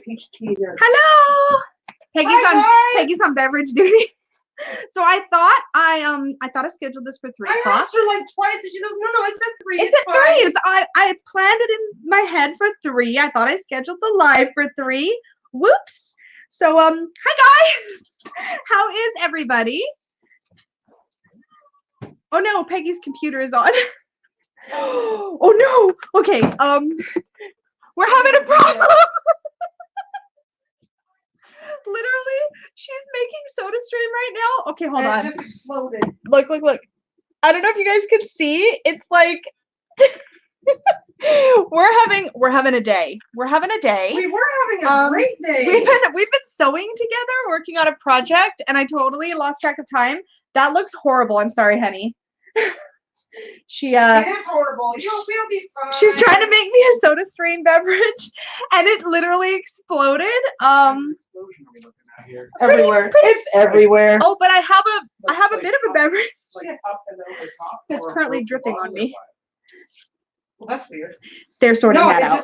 peach tea there. Hello. Peggy's on beverage duty. So I thought I scheduled this for 3 o'clock. I asked her like twice, and she goes, "No, it's at 3. It's at 3. I planned it in my head for 3. I thought I scheduled the live for 3. Whoops. So hi guys. How is everybody? Oh no, Peggy's computer is on. Oh no. Okay. We're having a problem. Literally, she's making SodaStream right now. Okay, hold on. It just exploded. Look. I don't know if you guys can see. It's like we're having a day. We're having a day. We were having a great day. We've been sewing together, working on a project, and I totally lost track of time. That looks horrible. I'm sorry, honey. She it is horrible. We'll be fine. She's trying to make me a SodaStream beverage, and it literally exploded. Everywhere. It's everywhere. Oh, but I have a bit of a beverage that's currently dripping on me. Well, that's weird. They're sorting that out.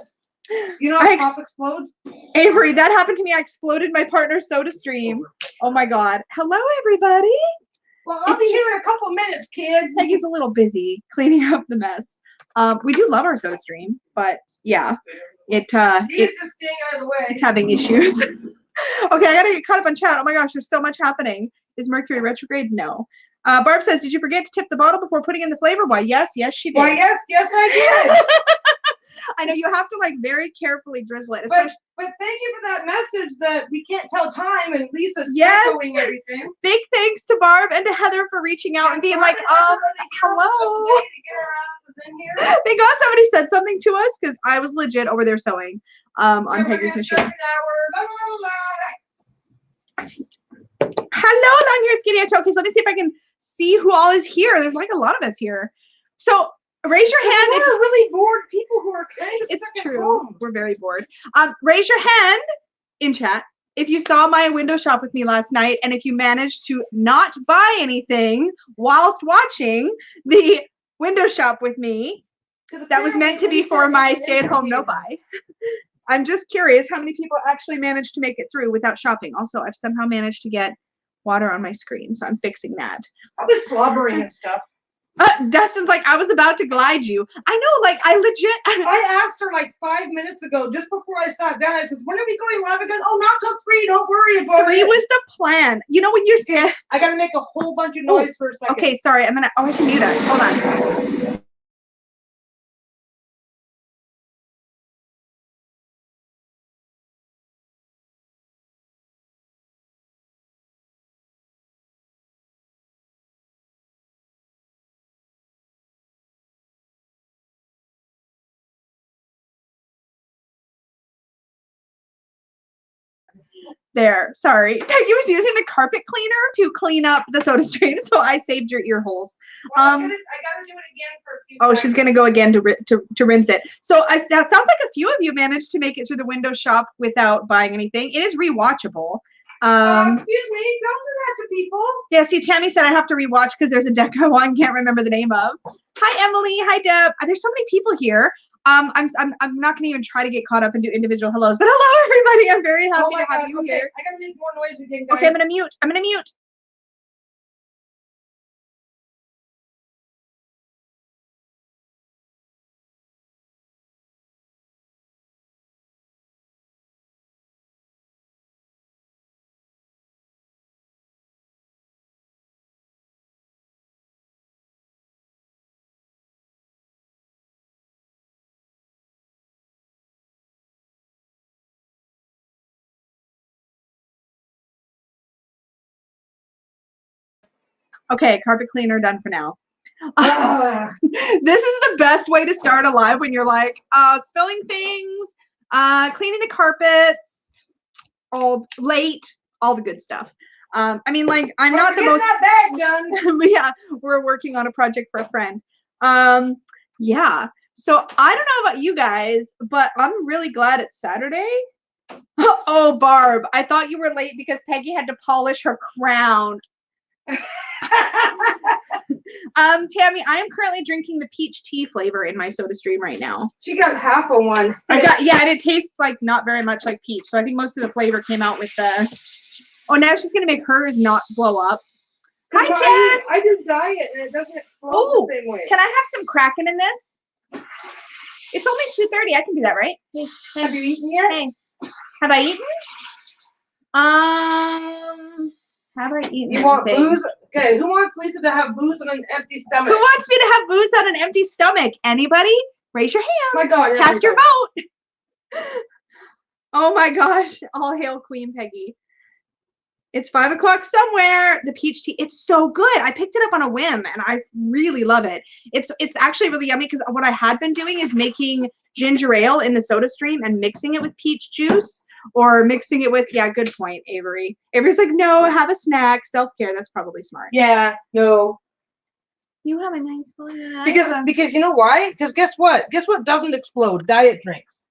You know how pop explodes? Avery, that happened to me. I exploded my partner's SodaStream. Oh my god. Hello, everybody. Well, I'll be here in a couple minutes, kids. Peggy's a little busy cleaning up the mess. We do love our SodaStream, but yeah, it's just staying out of the way. It's having issues. Okay, I gotta get caught up on chat. Oh my gosh, there's so much happening. Is Mercury retrograde? No. Barb says, did you forget to tip the bottle before putting in the flavor? Why, yes, she did. Why, yes, I did. I know you have to like very carefully drizzle it. But thank you for that message that we can't tell time and Lisa's echoing everything. Big thanks to Barb and to Heather for reaching out and being like, hello. Thank God somebody said something to us because I was legit over there sewing on Peggy's machine. Hello, long hair skinny Tokis. Let me see if I can see who all is here. There's like a lot of us here. So raise your hand if you're really bored people who are kind of it's true. We're very bored. Raise your hand in chat if you saw my window shop with me last night and if you managed to not buy anything whilst watching the window shop with me. That was meant to be for my stay-at-home no-buy. I'm just curious how many people actually managed to make it through without shopping. Also, I've somehow managed to get water on my screen, so I'm fixing that. I was slobbering and stuff. Dustin's like, I was about to glide you. I know, like, I asked her like 5 minutes ago, just before I sat down. I said, when are we going live again? Oh, not till 3. Don't worry about it. 3 was the plan. You know when you're saying, I got to make a whole bunch of noise for a second. Okay, sorry. I can mute us. Hold on. There, sorry. Peggy was using the carpet cleaner to clean up the SodaStream, so I saved your ear holes. Well, I gotta do it again for a few seconds. She's gonna go again to rinse it. So it sounds like a few of you managed to make it through the window shop without buying anything. It is rewatchable. Excuse me, don't do that to people. Yeah, see, Tammy said I have to rewatch because there's a deck I want and can't remember the name of. Hi, Emily. Hi, Deb. There's so many people here. I'm not gonna even try to get caught up and do individual hellos, but hello everybody. I'm very happy to have you here. I gotta make more noise again, guys. Okay, I'm gonna mute. Okay, carpet cleaner done for now. This is the best way to start a live when you're like spilling things, cleaning the carpets, all late, all the good stuff. I mean, like, I'm not the most that bag done. But yeah, we're working on a project for a friend. Yeah. So I don't know about you guys, but I'm really glad it's Saturday. Oh, Barb, I thought you were late because Peggy had to polish her crown. Tammy, I am currently drinking the peach tea flavor in my soda stream right now. She got half of one. And it tastes like not very much like peach. So I think most of the flavor came out with the. Oh, now she's gonna make hers not blow up. Hi, Jen. I do diet and it doesn't explode the same way. Can I have some Kraken in this? It's only 2:30. I can do that, right? Hey, have you eaten yet? Hey, have I eaten? Have I eaten? You want booze? Okay, who wants Lisa to have booze on an empty stomach? Who wants me to have booze on an empty stomach? Anybody? Raise your hand. My God, cast your vote. Oh my gosh! All hail Queen Peggy. It's 5 o'clock somewhere. The peach tea, it's so good. I picked it up on a whim and I really love it. It's actually really yummy because what I had been doing is making ginger ale in the soda stream and mixing it with peach juice or mixing it with, good point, Avery. Avery's like, no, have a snack, self-care. That's probably smart. Yeah, no. You have a nice one. Because you know why? Because guess what? Guess what doesn't explode? Diet drinks.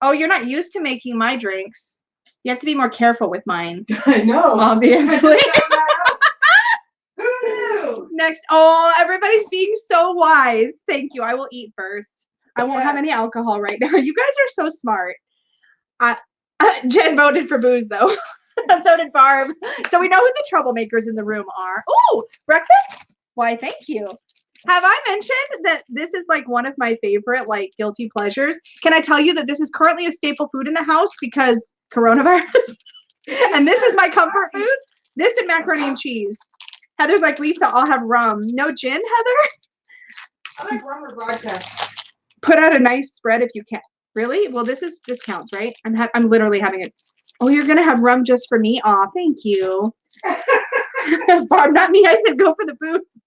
Oh, you're not used to making my drinks. You have to be more careful with mine. I know. Obviously. Who knew? Next. Oh, everybody's being so wise. Thank you. I will eat first. I won't have any alcohol right now. You guys are so smart. Jen voted for booze, though. So did Barb. So we know who the troublemakers in the room are. Ooh, breakfast? Why, thank you. Have I mentioned that this is like one of my favorite like guilty pleasures? Can I tell you that this is currently a staple food in the house because coronavirus? And this is my comfort food. This and macaroni and cheese. Heather's like, Lisa, I'll have rum. No gin, Heather? I like rum or vodka. Put out a nice spread if you can. Really? Well, this counts, right? I'm literally having it. Oh, you're gonna have rum just for me? Aw, thank you. Barb, not me. I said go for the booze.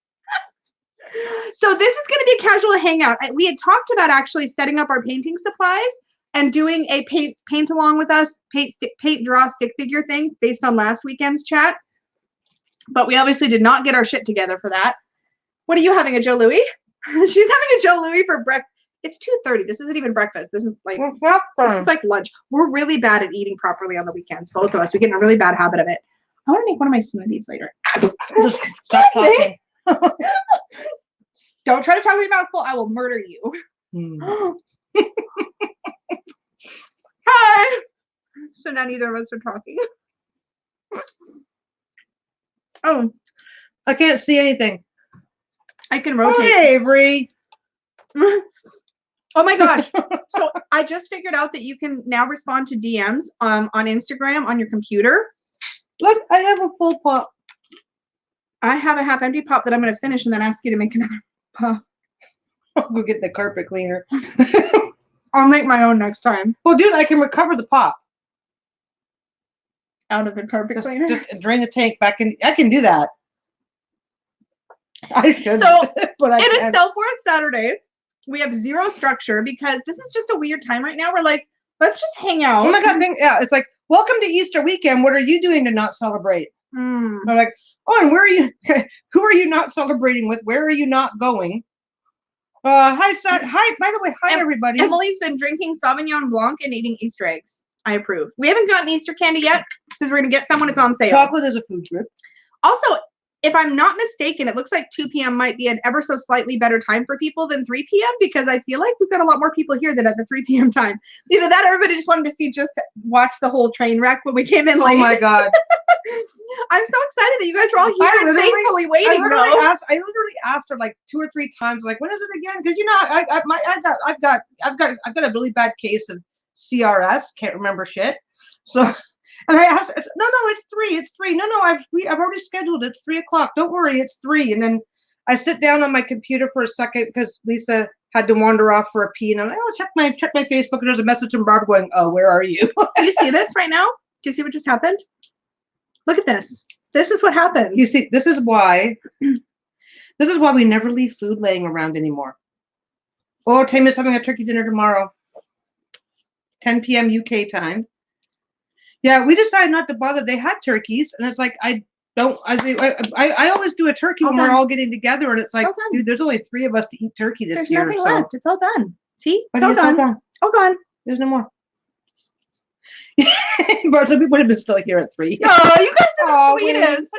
So this is going to be a casual hangout. We had talked about actually setting up our painting supplies and doing a paint along with us, paint, draw, stick figure thing based on last weekend's chat. But we obviously did not get our shit together for that. What are you having, a Joe Louis? She's having a Joe Louis for breakfast. It's 2:30. This isn't even breakfast. This is like lunch. We're really bad at eating properly on the weekends, both of us. We get in a really bad habit of it. I want to make one of my smoothies later. Stop talking. Don't try to talk with your mouth full. I will murder you. Hi. So now neither of us are talking. Oh, I can't see anything. I can rotate. Hey, Avery. Oh my gosh. So I just figured out that you can now respond to DMs on Instagram on your computer. Look, I have a full pop. I have a half empty pop that I'm going to finish and then ask you to make another pop. I'll go get the carpet cleaner. I'll make my own next time. Well, dude, I can recover the pop. Out of the carpet cleaner? Just drain the tank back in. I can do that. I should. So, but it is Self-Worth Saturday. We have zero structure because this is just a weird time right now. We're like, let's just hang out. Oh my God. It's like, welcome to Easter weekend. What are you doing to not celebrate? They're like, oh, and where are you? Who are you not celebrating with? Where are you not going? Hi, son. Hi, by the way, hi, everybody. Emily's been drinking Sauvignon Blanc and eating Easter eggs. I approve. We haven't gotten Easter candy yet because we're going to get some when it's on sale. Chocolate is a food group. Also, if I'm not mistaken, it looks like 2 p.m. might be an ever so slightly better time for people than 3 p.m. because I feel like we've got a lot more people here than at the 3 p.m. time. Either that or everybody just wanted to watch the whole train wreck when we came in late. Oh my God. I'm so excited that you guys were all here and thankfully waiting. I literally asked her like 2 or 3 times, like, when is it again? Because you know, I've got a really bad case of CRS. Can't remember shit. So. And I asked, no, it's 3. It's 3. No, I've already scheduled. It's 3 o'clock. Don't worry, it's 3. And then I sit down on my computer for a second because Lisa had to wander off for a pee. And I'm like, oh, check my Facebook. And there's a message from Barb going, oh, where are you? Do you see this right now? Do you see what just happened? Look at this. This is what happened. You see, this is why we never leave food laying around anymore. Oh, Tama's having a turkey dinner tomorrow, 10 p.m. UK time. Yeah, we decided not to bother. They had turkeys, and it's like I always do a turkey when we're all getting together, and it's like, dude, there's only 3 of us to eat turkey this year. There's nothing left. It's all done. See, it's all done. All gone. There's no more. But some people would have been still here at 3. Oh, you guys are the sweetest.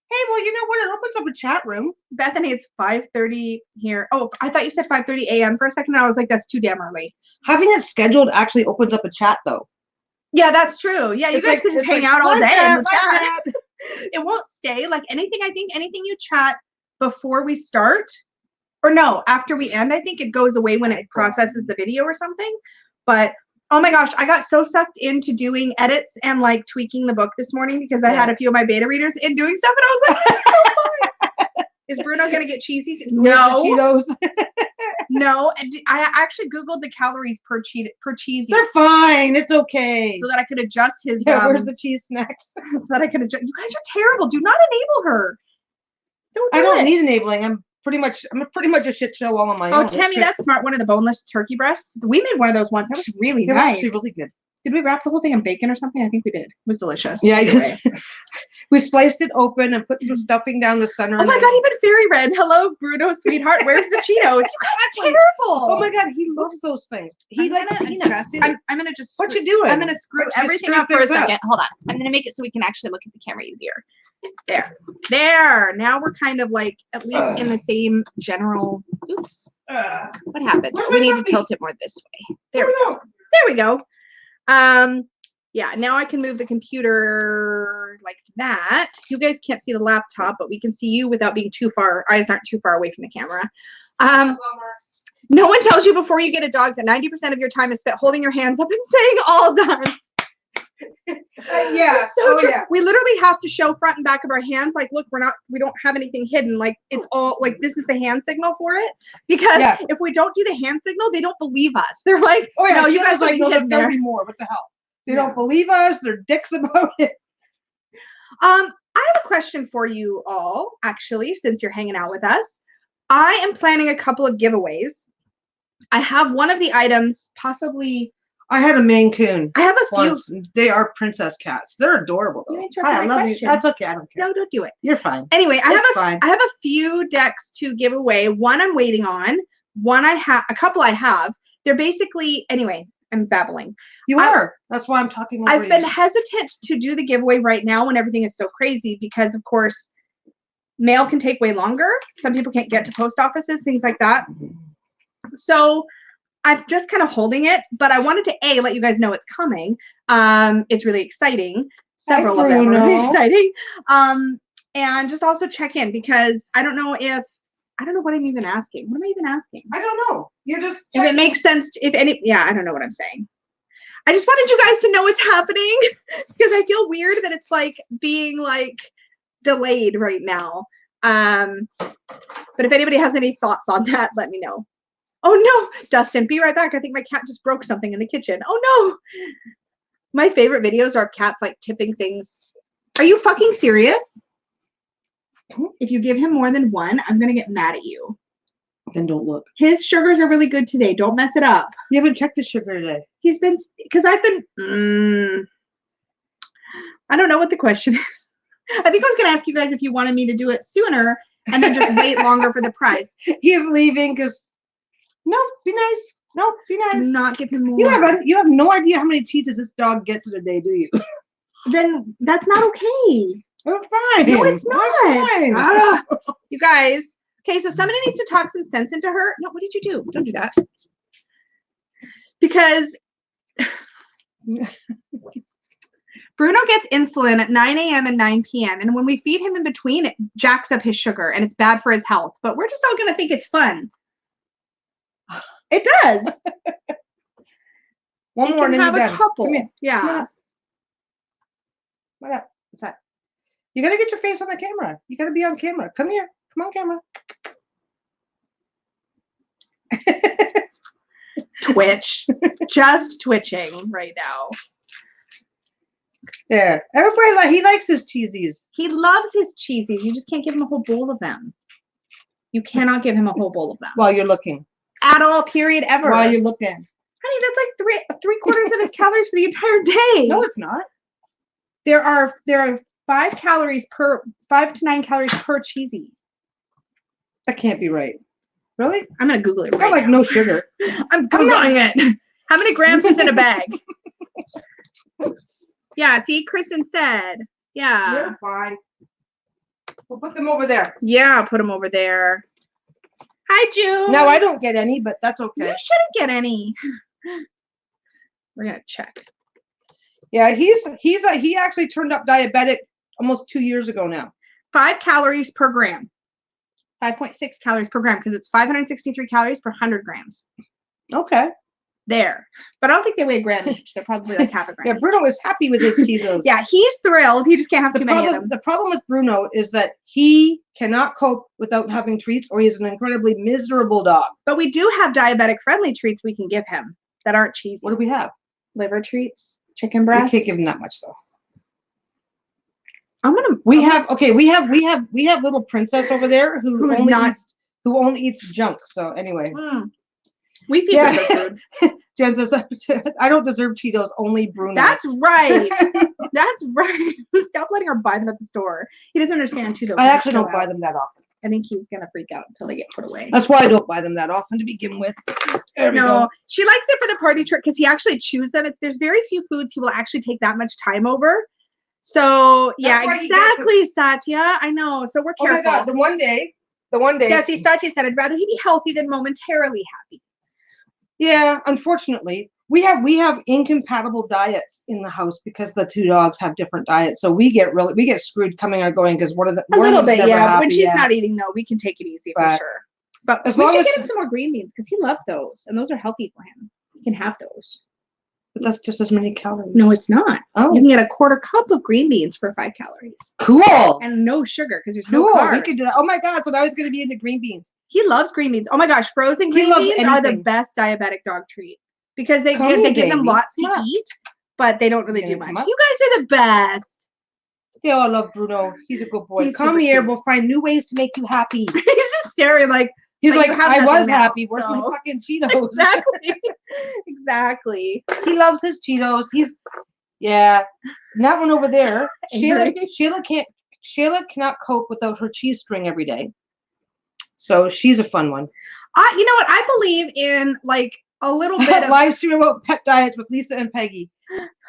Hey, well, you know what? It opens up a chat room. Bethany, it's 5:30 here. Oh, I thought you said 5:30 a.m. for a second. And I was like, that's too damn early. Having it scheduled actually opens up a chat, though. Yeah, that's true. Yeah, you It's guys like- could just it's hang like, out all live day in the live chat. It won't stay. Like anything, I think anything you chat before we start, or no, after we end, I think it goes away when it processes the video or something. But oh my gosh, I got so sucked into doing edits and like tweaking the book this morning because I had a few of my beta readers in doing stuff, and I was like, that's so fun. Is Bruno gonna get cheesies? No, Cheetos. no. And I actually Googled the calories per cheesy. They're fine. It's okay. So that I could adjust his. Yeah, where's the cheese snacks? So that I could adjust. You guys are terrible. Do not enable her. I don't need enabling. I'm pretty much a shit show all on my own. Oh, Tammy, that's smart. One of the boneless turkey breasts. We made one of those once. That was really nice. Actually really good. Did we wrap the whole thing in bacon or something? I think we did. It was delicious. Yeah, we sliced it open and put some stuffing down the center. Oh my god, even Fairy Red. Hello, Bruno, sweetheart. Where's the Cheetos? You guys are terrible. Oh my god, he loves those things. He likes peanuts. I'm gonna just. What you doing? I'm gonna screw everything up for a second. Hold on. I'm gonna make it so we can actually look at the camera easier. There. Now we're kind of like at least in the same general. Oops. What happened? We need to tilt it more this way. There we go. There we go. Yeah, now I can move the computer like that. You guys can't see the laptop, but we can see you without being too far. Our eyes aren't too far away from the camera. No one tells you before you get a dog that 90% of your time is spent holding your hands up and saying all done. Yeah. So true. Yeah. We literally have to show front and back of our hands. Like, look, we don't have anything hidden. Like, it's all like, this is the hand signal for it. Because if we don't do the hand signal, they don't believe us. They're like, oh yeah, no, you guys like, no, there's gotta be more. What the hell? They don't believe us. They're dicks about it. I have a question for you all, actually, since you're hanging out with us. I am planning a couple of giveaways. I have one of the items, possibly. I had a Maine Coon. I have a few. They are princess cats. They're adorable, though. I love you. That's okay. I don't care. No, don't do it. You're fine. Anyway, I have a few decks to give away. One I'm waiting on. One I have. A couple I have. They're basically. Anyway, I'm babbling. You are. That's why I'm talking over I've been hesitant to do the giveaway right now when everything is so crazy because, of course, mail can take way longer. Some people can't get to post offices, things like that. So I'm just kind of holding it, but I wanted to let you guys know it's coming. It's really exciting. Several of them are really exciting. And just also check in because I don't know what I'm even asking. What am I even asking? I don't know. You're just checking. If it makes sense, I don't know what I'm saying. I just wanted you guys to know it's happening because I feel weird that it's like being like delayed right now. But if anybody has any thoughts on that, let me know. Oh no, Dustin, be right back. I think my cat just broke something in the kitchen. Oh no. My favorite videos are of cats like tipping things. Are you fucking serious? If you give him more than one, I'm going to get mad at you. Then don't look. His sugars are really good today. Don't mess it up. You haven't checked his sugar today. He's been, because I've been, I don't know what the question is. I think I was going to ask you guys if you wanted me to do it sooner and then just wait longer for the prize. He's leaving because, no, be nice. No, be nice. Do not give him more. You have no idea how many cheeses this dog gets in a day, do you? Then that's not okay. It's fine. No, it's not. Fine. You guys. Okay, so somebody needs to talk some sense into her. No, what did you do? Don't do that. Because Bruno gets insulin at 9 a.m. and 9 p.m. And when we feed him in between, it jacks up his sugar and it's bad for his health. But we're just all going to think it's fun. It does. One more, can have a couple. Yeah. What up? What's that? You got to get your face on the camera. You got to be on camera. Come here. Come on, camera. Twitch. Just twitching right now. There. Everybody, he likes his cheesies. He loves his cheesies. You just can't give him a whole bowl of them. You cannot give him a whole bowl of them. While you're looking. At all, period, ever. While you're looking. Honey, that's like three quarters of his calories for the entire day. No, it's not. There are 5 to 9 calories per cheesy. That can't be right. Really? I'm gonna Google it right now. Like no sugar. I'm Googling it. How many grams is in a bag? Yeah, see, Kristen said. Yeah. You're fine. We'll put them over there. Yeah, put them over there. Hi, June. No, I don't get any, but that's okay. You shouldn't get any. We're gonna check. Yeah, he actually turned up diabetic almost 2 years ago now. 5 calories per gram. 5.6 calories per gram because it's 563 calories per 100 grams. Okay. There. But I don't think they weigh a gram each. They're probably like half a gram. Yeah, Bruno is happy with his Cheetos. Yeah, he's thrilled. He just can't have too many of them. The problem with Bruno is that he cannot cope without having treats, or he's an incredibly miserable dog. But we do have diabetic-friendly treats we can give him that aren't cheesy. What do we have? Liver treats, chicken breast. We can't give him that much though. We have little princess over there who only eats junk. So anyway. We feed her good food. Jen says, I don't deserve Cheetos, only Bruno. That's right. That's right. Stop letting her buy them at the store. He doesn't understand too, though. I actually don't buy them that often. I think he's going to freak out until they get put away. That's why I don't buy them that often to begin with. No, she likes it for the party trick because he actually chews them. There's very few foods he will actually take that much time over. So, yeah, exactly, Satya. I know. So we're careful. Oh my God, the one day. Yeah, see, Satya said, I'd rather he be healthy than momentarily happy. Yeah, unfortunately, we have incompatible diets in the house because the two dogs have different diets. So we get screwed coming or going because one of a little bit, yeah. When she's not eating though, we can take it easy for sure. But we should get him some more green beans because he loves those, and those are healthy for him. He can have those. But that's just as many calories. No, it's not. Oh. You can get a quarter cup of green beans for 5 calories. Cool. And no sugar because there's no carbs. We could do that. Oh my God! So now he's going to be into green beans. He loves green beans. Oh my gosh, frozen green beans are the best diabetic dog treat because they give them lots to eat, but they don't really do much. You guys are the best. They all love Bruno. He's a good boy. Come here. We'll find new ways to make you happy. He's just staring like. He's like, I was happy. Where's my fucking Cheetos? Exactly. He loves his Cheetos. And that one over there. Shayla cannot cope without her cheese string every day. So she's a fun one. You know what? I believe in like a little bit of live stream about pet diets with Lisa and Peggy.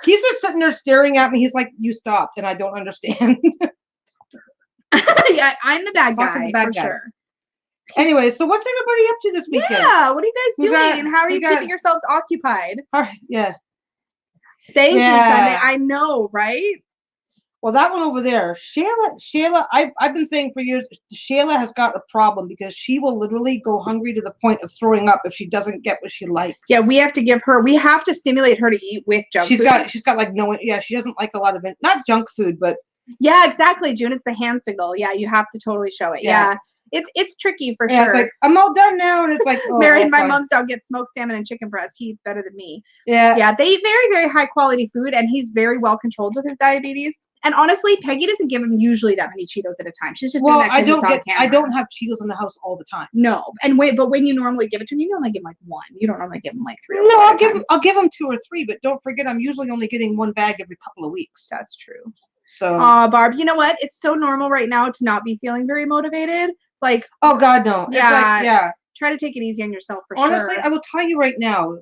He's just sitting there staring at me. He's like, you stopped, and I don't understand. Yeah, I'm the bad guy for sure. Anyway, so what's everybody up to this weekend? Yeah, what are you guys doing? How are you keeping yourselves occupied? Yeah. Thank you, Sunday. I know, right? Well, that one over there, Shayla, I've been saying for years, Shayla has got a problem because she will literally go hungry to the point of throwing up if she doesn't get what she likes. Yeah, we have to stimulate her to eat with junk food. She's got like she doesn't like a lot of it, not junk food, but. Yeah, exactly, June. It's the hand signal. Yeah, you have to totally show it. Yeah. It's tricky for sure. It's like, I'm all done now. And it's like, Mary and my mom's dog gets smoked salmon and chicken breast. He eats better than me. Yeah. Yeah, they eat very, very high quality food, and he's very well controlled with his diabetes. And honestly, Peggy doesn't give him usually that many Cheetos at a time. She's just doing that because it's on camera. I don't have Cheetos in the house all the time. No, but when you normally give it to him, you only give him like 1. You don't normally give him like 3. No, I'll give him 2 or 3, but don't forget I'm usually only getting 1 bag every couple of weeks. That's true. So. Barb, you know what? It's so normal right now to not be feeling very motivated. Like, oh God, no. Yeah. Try to take it easy on yourself for Honestly, sure. I will tell you right now.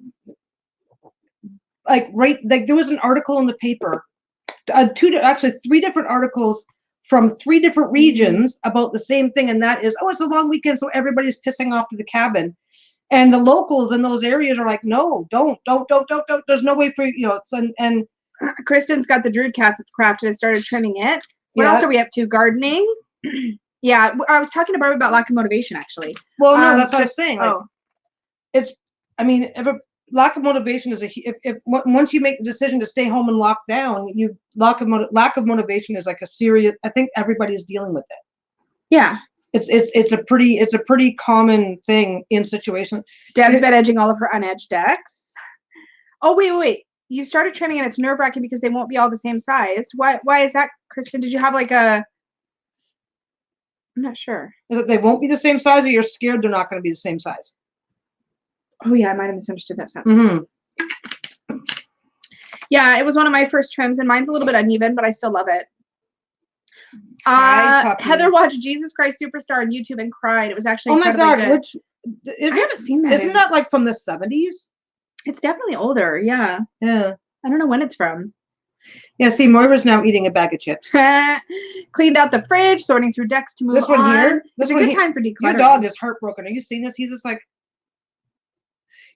Like there was an article in the paper, 3 different articles from 3 different regions about the same thing, and that is, it's a long weekend, so everybody's pissing off to the cabin, and the locals in those areas are like, no, don't. There's no way for and Kristen's got the Druid craft and started trimming it. What else are we up to? Gardening. Yeah, I was talking to Barb about lack of motivation, actually. Well, no, that's what I was saying. Like, lack of motivation is once you make the decision to stay home and lock down, lack of motivation is like a serious. I think everybody's dealing with it. Yeah, it's a pretty common thing in situations. Deb's been edging all of her unedged decks. Oh wait. You started trimming and it's nerve-wracking because they won't be all the same size. Why is that, Kristen? Did you have like a? I'm not sure. They won't be the same size, or you're scared they're not going to be the same size? Oh, yeah, I might have misunderstood that sentence. Mm-hmm. Yeah, it was one of my first trims, and mine's a little bit uneven, but I still love it. Heather watched Jesus Christ Superstar on YouTube and cried. It was actually incredibly good. I haven't seen that. Isn't that like from the 70s? It's definitely older, yeah. Yeah. I don't know when it's from. Yeah, see, Moira's now eating a bag of chips. Cleaned out the fridge, sorting through decks to move This one on. here, It's a good time for decluttering. Your dog is heartbroken. Are you seeing this? He's just like,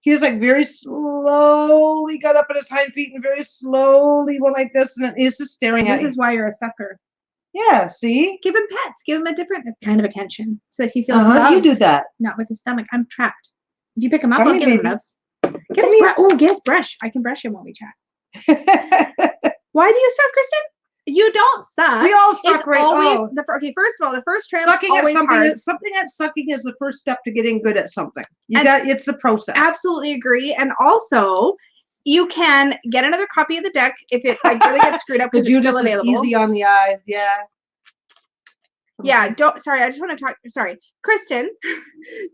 he just like very slowly got up on his hind feet and very slowly went like this, and he's just staring at you. This is why you're a sucker. Yeah, see? Give him pets. Give him a different kind of attention so that he feels loved. You do that. Not with his stomach. I'm trapped. If you pick him up, Come I'll give him loves. Get his brush. I can brush him when we chat. Why do you suck, Kristen? You don't suck. We all suck, it's right? Always okay, first of all, the first trim sucking always at something. hard. Something at sucking is the first step to getting good at something. It's the process. Absolutely agree. And also, you can get another copy of the deck if it like really gets screwed up because it's still available. Easy on the eyes, yeah. Yeah, sorry, I just want to talk. Sorry, Kristen,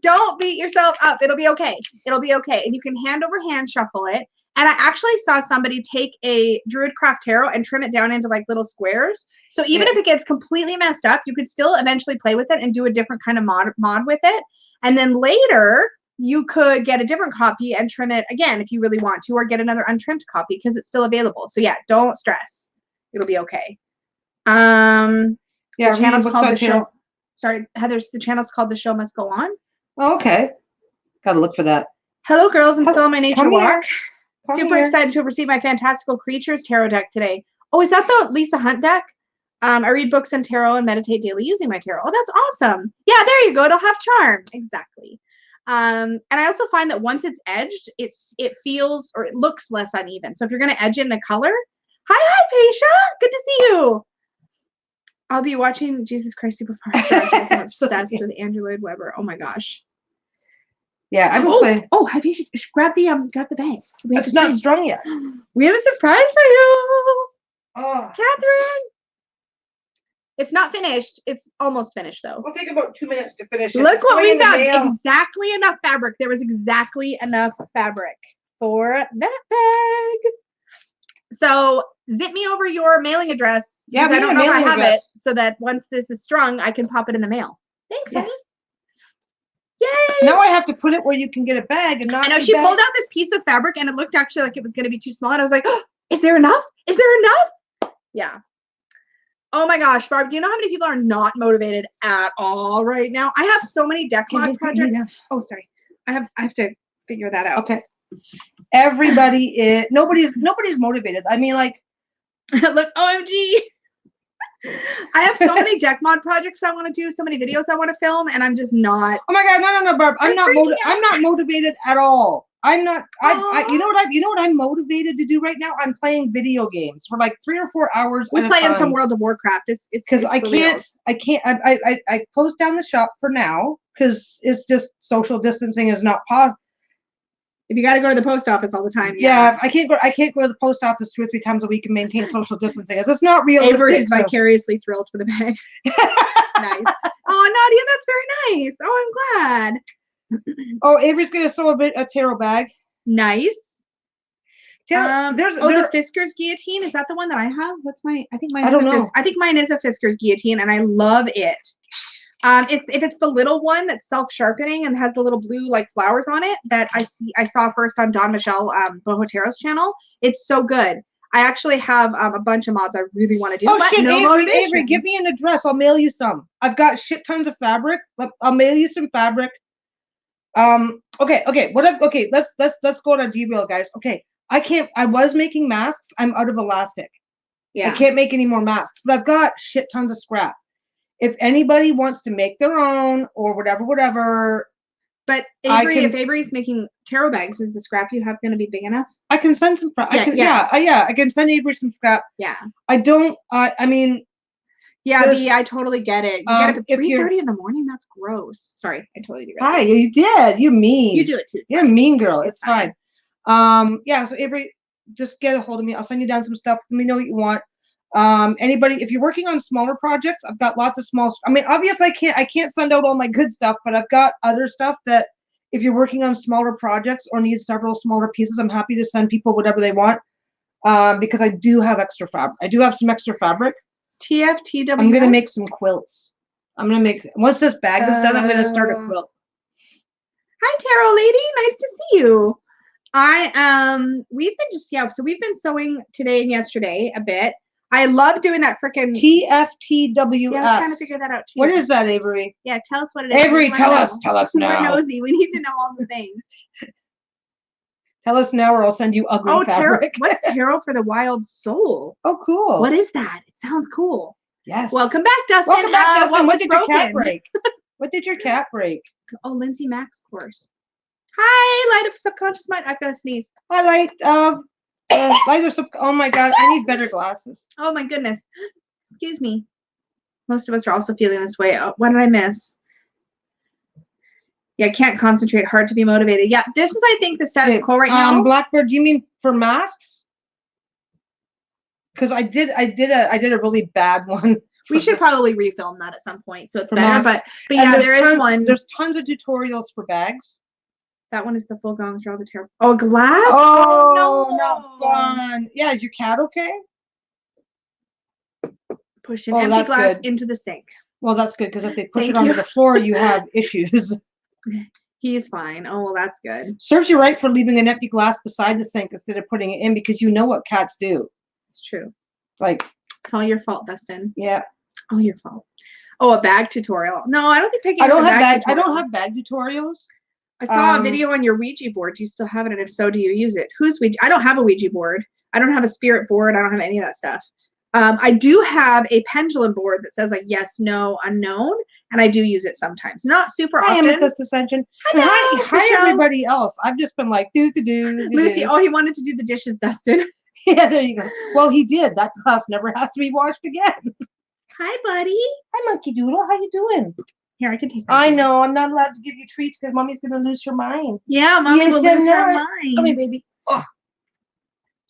don't beat yourself up. It'll be okay. It'll be okay. And you can hand over hand shuffle it. And I actually saw somebody take a Druidcraft Tarot and trim it down into like little squares. So even if it gets completely messed up, you could still eventually play with it and do a different kind of mod with it. And then later, you could get a different copy and trim it again if you really want to, or get another untrimmed copy because it's still available. So yeah, don't stress. It'll be okay. Yeah, the channel's called The Show. Sorry, Heather's, the channel's called The Show Must Go On. Oh, okay. Gotta look for that. Hello, girls. I'm still on my nature walk. Super here. excited to have received my Fantastical Creatures tarot deck today. Oh, is that the Lisa Hunt deck? I read books and tarot and meditate daily using my tarot. Oh, that's awesome. Yeah, there you go. It'll have charm. Exactly. And I also find that once it's edged, it feels or it looks less uneven. So if you're going to edge it in a color, hi, Paisha. Good to see you. I'll be watching Jesus Christ Superstar. I'm obsessed with Andrew Lloyd Webber. Oh my gosh. Yeah, I'm playing. Oh, have you grab the bag. It's not strung yet. We have a surprise for you. Oh, Catherine. It's not finished. It's almost finished though. We'll take about 2 minutes to finish it. Look what we found. Exactly enough fabric. There was exactly enough fabric for that bag. So zip me over your mailing address. Yeah, I don't know if I have it, so that once this is strung, I can pop it in the mail. Thanks, honey. Yay! Now I have to put it where you can get a bag and not. I know she pulled out this piece of fabric and it looked actually like it was going to be too small. And I was like, oh, is there enough? Is there enough? Yeah. Oh my gosh, Barb, do you know how many people are not motivated at all right now? I have so many deck mod projects. Oh, sorry. I have to figure that out. Okay. Everybody is nobody's motivated. I mean, like, look, OMG. I have so many deck mod projects I want to do, so many videos I want to film, and I'm just not. Oh my God, no, Barb. I'm not motivated at all. I'm not. You know what I'm motivated to do right now? I'm playing video games for like 3 or 4 hours. We're playing some World of Warcraft. It's because I closed down the shop for now because it's just social distancing is not possible. If you got to go to the post office all the time, yeah, I can't go to the post office 2 or 3 times a week and maintain social distancing. It's not realistic. Avery is vicariously thrilled for the bag. Nice. Oh, Nadia, that's very nice. Oh, I'm glad. Oh, Avery's gonna sew a tarot bag. Nice. The Fisker's guillotine. Is that the one that I have? I think mine. I don't know. I think mine is a Fisker's guillotine, and I love it. If it's the little one that's self-sharpening and has the little blue like flowers on it that I saw first on Don Michelle Boho Tarot's channel. It's so good. I actually have a bunch of mods I really want to do. Oh shit, Avery, give me an address. I'll mail you some. I've got shit tons of fabric. I'll mail you some fabric. Okay. Let's go on a derail, guys. Okay. I was making masks. I'm out of elastic. Yeah. I can't make any more masks, but I've got shit tons of scrap. If anybody wants to make their own or whatever. But Avery, if Avery's making tarot bags, is the scrap you have going to be big enough? I can send some. I can send Avery some scrap. Yeah. I don't. I mean. Yeah, I totally get it. You get it at 3:30 in the morning. That's gross. Sorry, I totally do. Hi, you did. You're mean. You do it too. You're a mean girl. It's fine. Yeah. So Avery, just get a hold of me. I'll send you down some stuff. Let me know what you want. Anybody, if you're working on smaller projects, I've got lots of small. I mean, obviously, I can't send out all my good stuff, but I've got other stuff that if you're working on smaller projects or need several smaller pieces, I'm happy to send people whatever they want. Because I do have extra fabric. I do have some extra fabric. TFTW. I'm gonna make some quilts. Once this bag is done, I'm gonna start a quilt. Hi, tarot lady. Nice to see you. We've been so we've been sewing today and yesterday a bit. I love doing that freaking TFTWS. Yeah, I was trying to figure that out too. What is that, Avery? Yeah, tell us what it is. Avery, tell us We're now. nosy. We need to know all the things. Tell us now, or I'll send you ugly fabric. What's Tarot for the Wild Soul? Oh, cool. What is that? It sounds cool. Yes. Welcome back, Dustin. Welcome back, Dustin. What did your cat broken? break? What did your cat break? Oh, Lindsay Mack's course. Hi, Light of Subconscious Mind. I've got to sneeze. I like oh my god, I need better glasses. Oh my goodness. Excuse me. Most of us are also feeling this way. Oh, what did I miss? Yeah, can't concentrate. Hard to be motivated. Yeah, this is, I think, the status quo right now. Blackbird, do you mean for masks? Because I did a really bad one. We should probably refilm that at some point, so it's better. Masks. But yeah, there is one. There's tons of tutorials for bags. That one is the full gone through all the terrible. Oh, glass? Oh, no, not fun. Yeah, is your cat okay? Push an empty glass into the sink. Well, that's good, because if they push it onto the floor, you have issues. He's fine. Oh, well, that's good. Serves you right for leaving an empty glass beside the sink instead of putting it in, because you know what cats do. It's true. It's like, it's all your fault, Dustin. Yeah. All your fault. Oh, a bag tutorial. No, I don't think Peggy. I don't have bag tutorials. I saw a video on your Ouija board. Do you still have it? And if so, do you use it? Who's Ouija? I don't have a Ouija board. I don't have a spirit board. I don't have any of that stuff. I do have a pendulum board that says like yes, no, unknown, and I do use it sometimes. Not super often. Hi, Amethyst Ascension. Hi, everybody else. I've just been like do. Lucy, oh, he wanted to do the dishes, Dustin. Yeah, there you go. Well, he did. That glass never has to be washed again. Hi, buddy. Hi, Monkey Doodle. How you doing? Here, I can take that. I know. I'm not allowed to give you treats because Mommy's going to lose her mind. Yeah, Mommy will lose her mind. Come here, baby.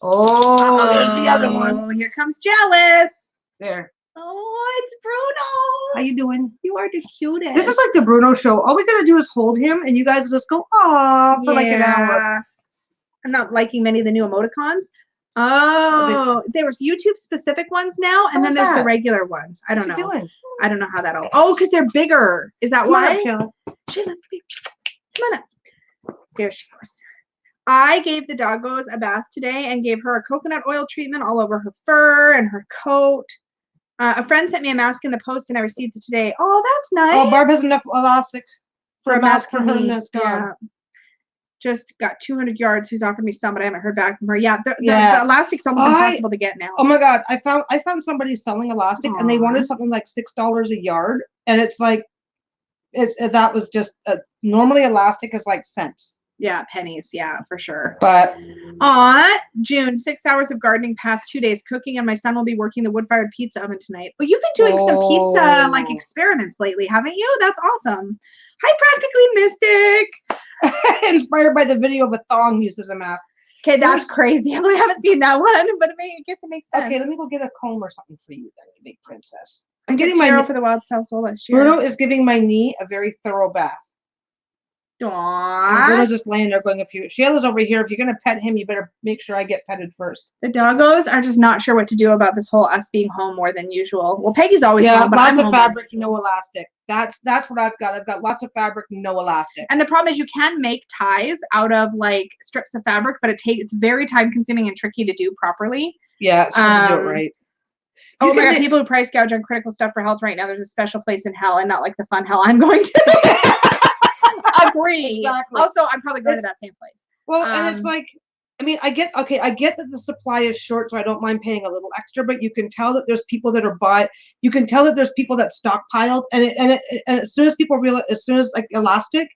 Oh, there's the other one. Here comes Jealous. There. Oh, it's Bruno. How you doing? You are the cutest. This is like the Bruno show. All we got to do is hold him, and you guys will just go, aw, for like an hour. I'm not liking many of the new emoticons. Oh, there was YouTube specific ones now, and then there's the regular ones. I don't know. I don't know how that all. Oh, because they're bigger. Is that why? Shayla, come on up. There she goes. I gave the doggos a bath today and gave her a coconut oil treatment all over her fur and her coat. A friend sent me a mask in the post, and I received it today. Oh, that's nice. Oh, Barb has enough elastic for a mask for her, and that's gone. Yeah. Just got 200 yards. Who's offered me some, but I haven't heard back from her. Yeah, the elastic's almost impossible to get now. Oh my god, I found somebody selling elastic, and they wanted something like $6 a yard, and it's like, that was just normally elastic is like cents. Yeah, pennies. Yeah, for sure. But June, 6 hours of gardening past 2 days cooking, and my son will be working the wood-fired pizza oven tonight. Well, you've been doing some pizza like experiments lately, haven't you? That's awesome. Hi, Practically Mystic. Inspired by the video of a thong used as a mask. Okay, that's crazy. I haven't seen that one, but I guess it makes sense. Okay, let me go get a comb or something for you, then, you big princess. I'm getting my for the Wild South Soul last year. Bruno is giving my knee a very thorough bath. Aww. Bruno's just laying there going a few. Shayla's over here. If you're gonna pet him, you better make sure I get petted first. The doggos are just not sure what to do about this whole us being home more than usual. Well, Peggy's always home, but lots of fabric, no elastic. That's what I've got. I've got lots of fabric, no elastic. And the problem is you can make ties out of like strips of fabric, but it's very time consuming and tricky to do properly. Yeah, it's hard to do it right. Oh my god, people who price gouge on critical stuff for health right now, there's a special place in hell, and not like the fun hell I'm going to. Agree. Exactly. Also, I'm probably going to that same place. Well, and it's like, I mean, I get that the supply is short, so I don't mind paying a little extra, but you can tell that there's people that are you can tell that there's people that stockpiled, and as soon as people realize, as soon as like elastic,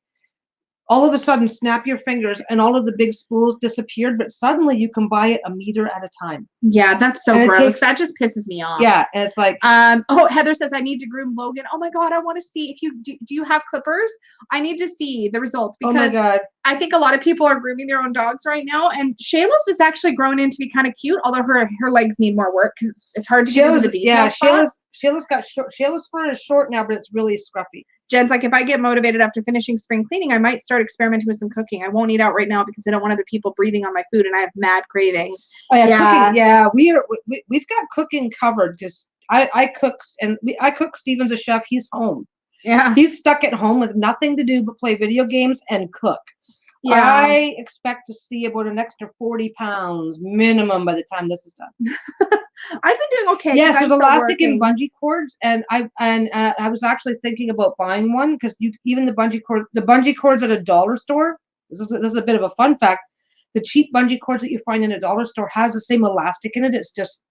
all of a sudden snap your fingers and all of the big spools disappeared, but suddenly you can buy it a meter at a time. Yeah, that's so gross. That just pisses me off. Yeah, and it's like, oh, Heather says I need to groom Logan. Oh my god, I want to see if you do you have clippers? I need to see the results because oh my god. I think a lot of people are grooming their own dogs right now, and Shayla's is actually grown in to be kind of cute, although her legs need more work because it's hard to get into the details. Yeah, Shayla's got short. Shayla's fur is short now, but it's really scruffy. Jen's like, if I get motivated after finishing spring cleaning, I might start experimenting with some cooking. I won't eat out right now because I don't want other people breathing on my food, and I have mad cravings. Oh, yeah, cooking. Yeah, we've got cooking covered because I cook Steven's a chef. He's home. Yeah, he's stuck at home with nothing to do but play video games and cook. Yeah. I expect to see about an extra 40 pounds minimum by the time this is done. I've been doing okay. Yes, I'm there's still elastic and working. bungee cords, and I was actually thinking about buying one because even the bungee cords at a dollar store. This is a bit of a fun fact. The cheap bungee cords that you find in a dollar store has the same elastic in it. It's just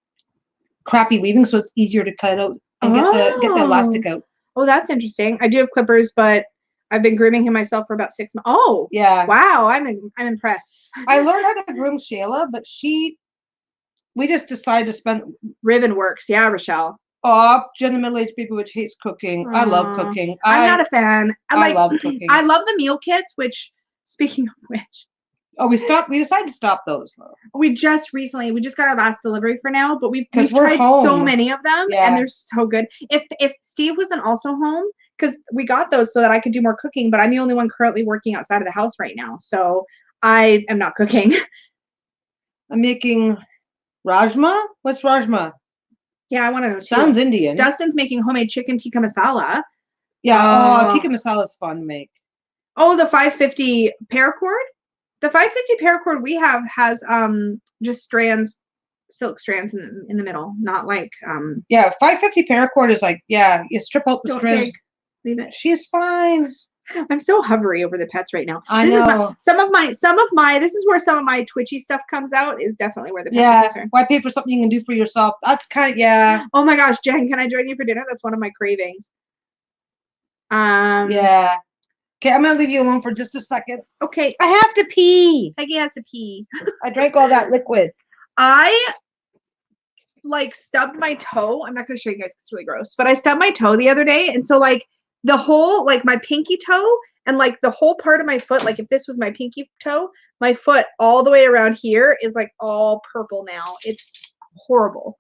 crappy weaving, so it's easier to cut out and get the elastic out. Oh, that's interesting. I do have clippers, but I've been grooming him myself for about 6 months. Oh, Yeah. wow. I'm impressed. I learned how to groom Shayla, but we just decided to spend. Ribbon works. Yeah, Rochelle. Oh, Jen, the middle-aged people which hates cooking. I love cooking. I'm not a fan. I love cooking. I love the meal kits, which, speaking of which, we decided to stop those though. we just got our last delivery for now, but we've tried home. so many of them, and they're so good. If Steve wasn't also home, because we got those so that I could do more cooking, but I'm the only one currently working outside of the house right now, so I am not cooking. I'm making rajma. What's rajma? Yeah, I want to know too. Sounds Indian. Dustin's making homemade chicken tikka masala. Yeah. Tikka masala is fun to make. Oh, the 550 paracord. The 550 paracord we have has just silk strands in the middle, not like 550 paracord is like you strip out the strands. Leave it. She's fine. I'm so hovery over the pets right now. I know. This is where some of my twitchy stuff comes out, is definitely where the pets are concerned. Why pay for something you can do for yourself? That's kind of Oh my gosh, Jen, can I join you for dinner? That's one of my cravings. Yeah. Okay, I'm gonna leave you alone for just a second. Okay. I have to pee. Peggy has to pee. I drank all that liquid. I stubbed my toe. I'm not gonna show you guys because it's really gross, but I stubbed my toe the other day, and so the whole my pinky toe and the whole part of my foot, if this was my pinky toe, my foot all the way around here is all purple now. It's horrible.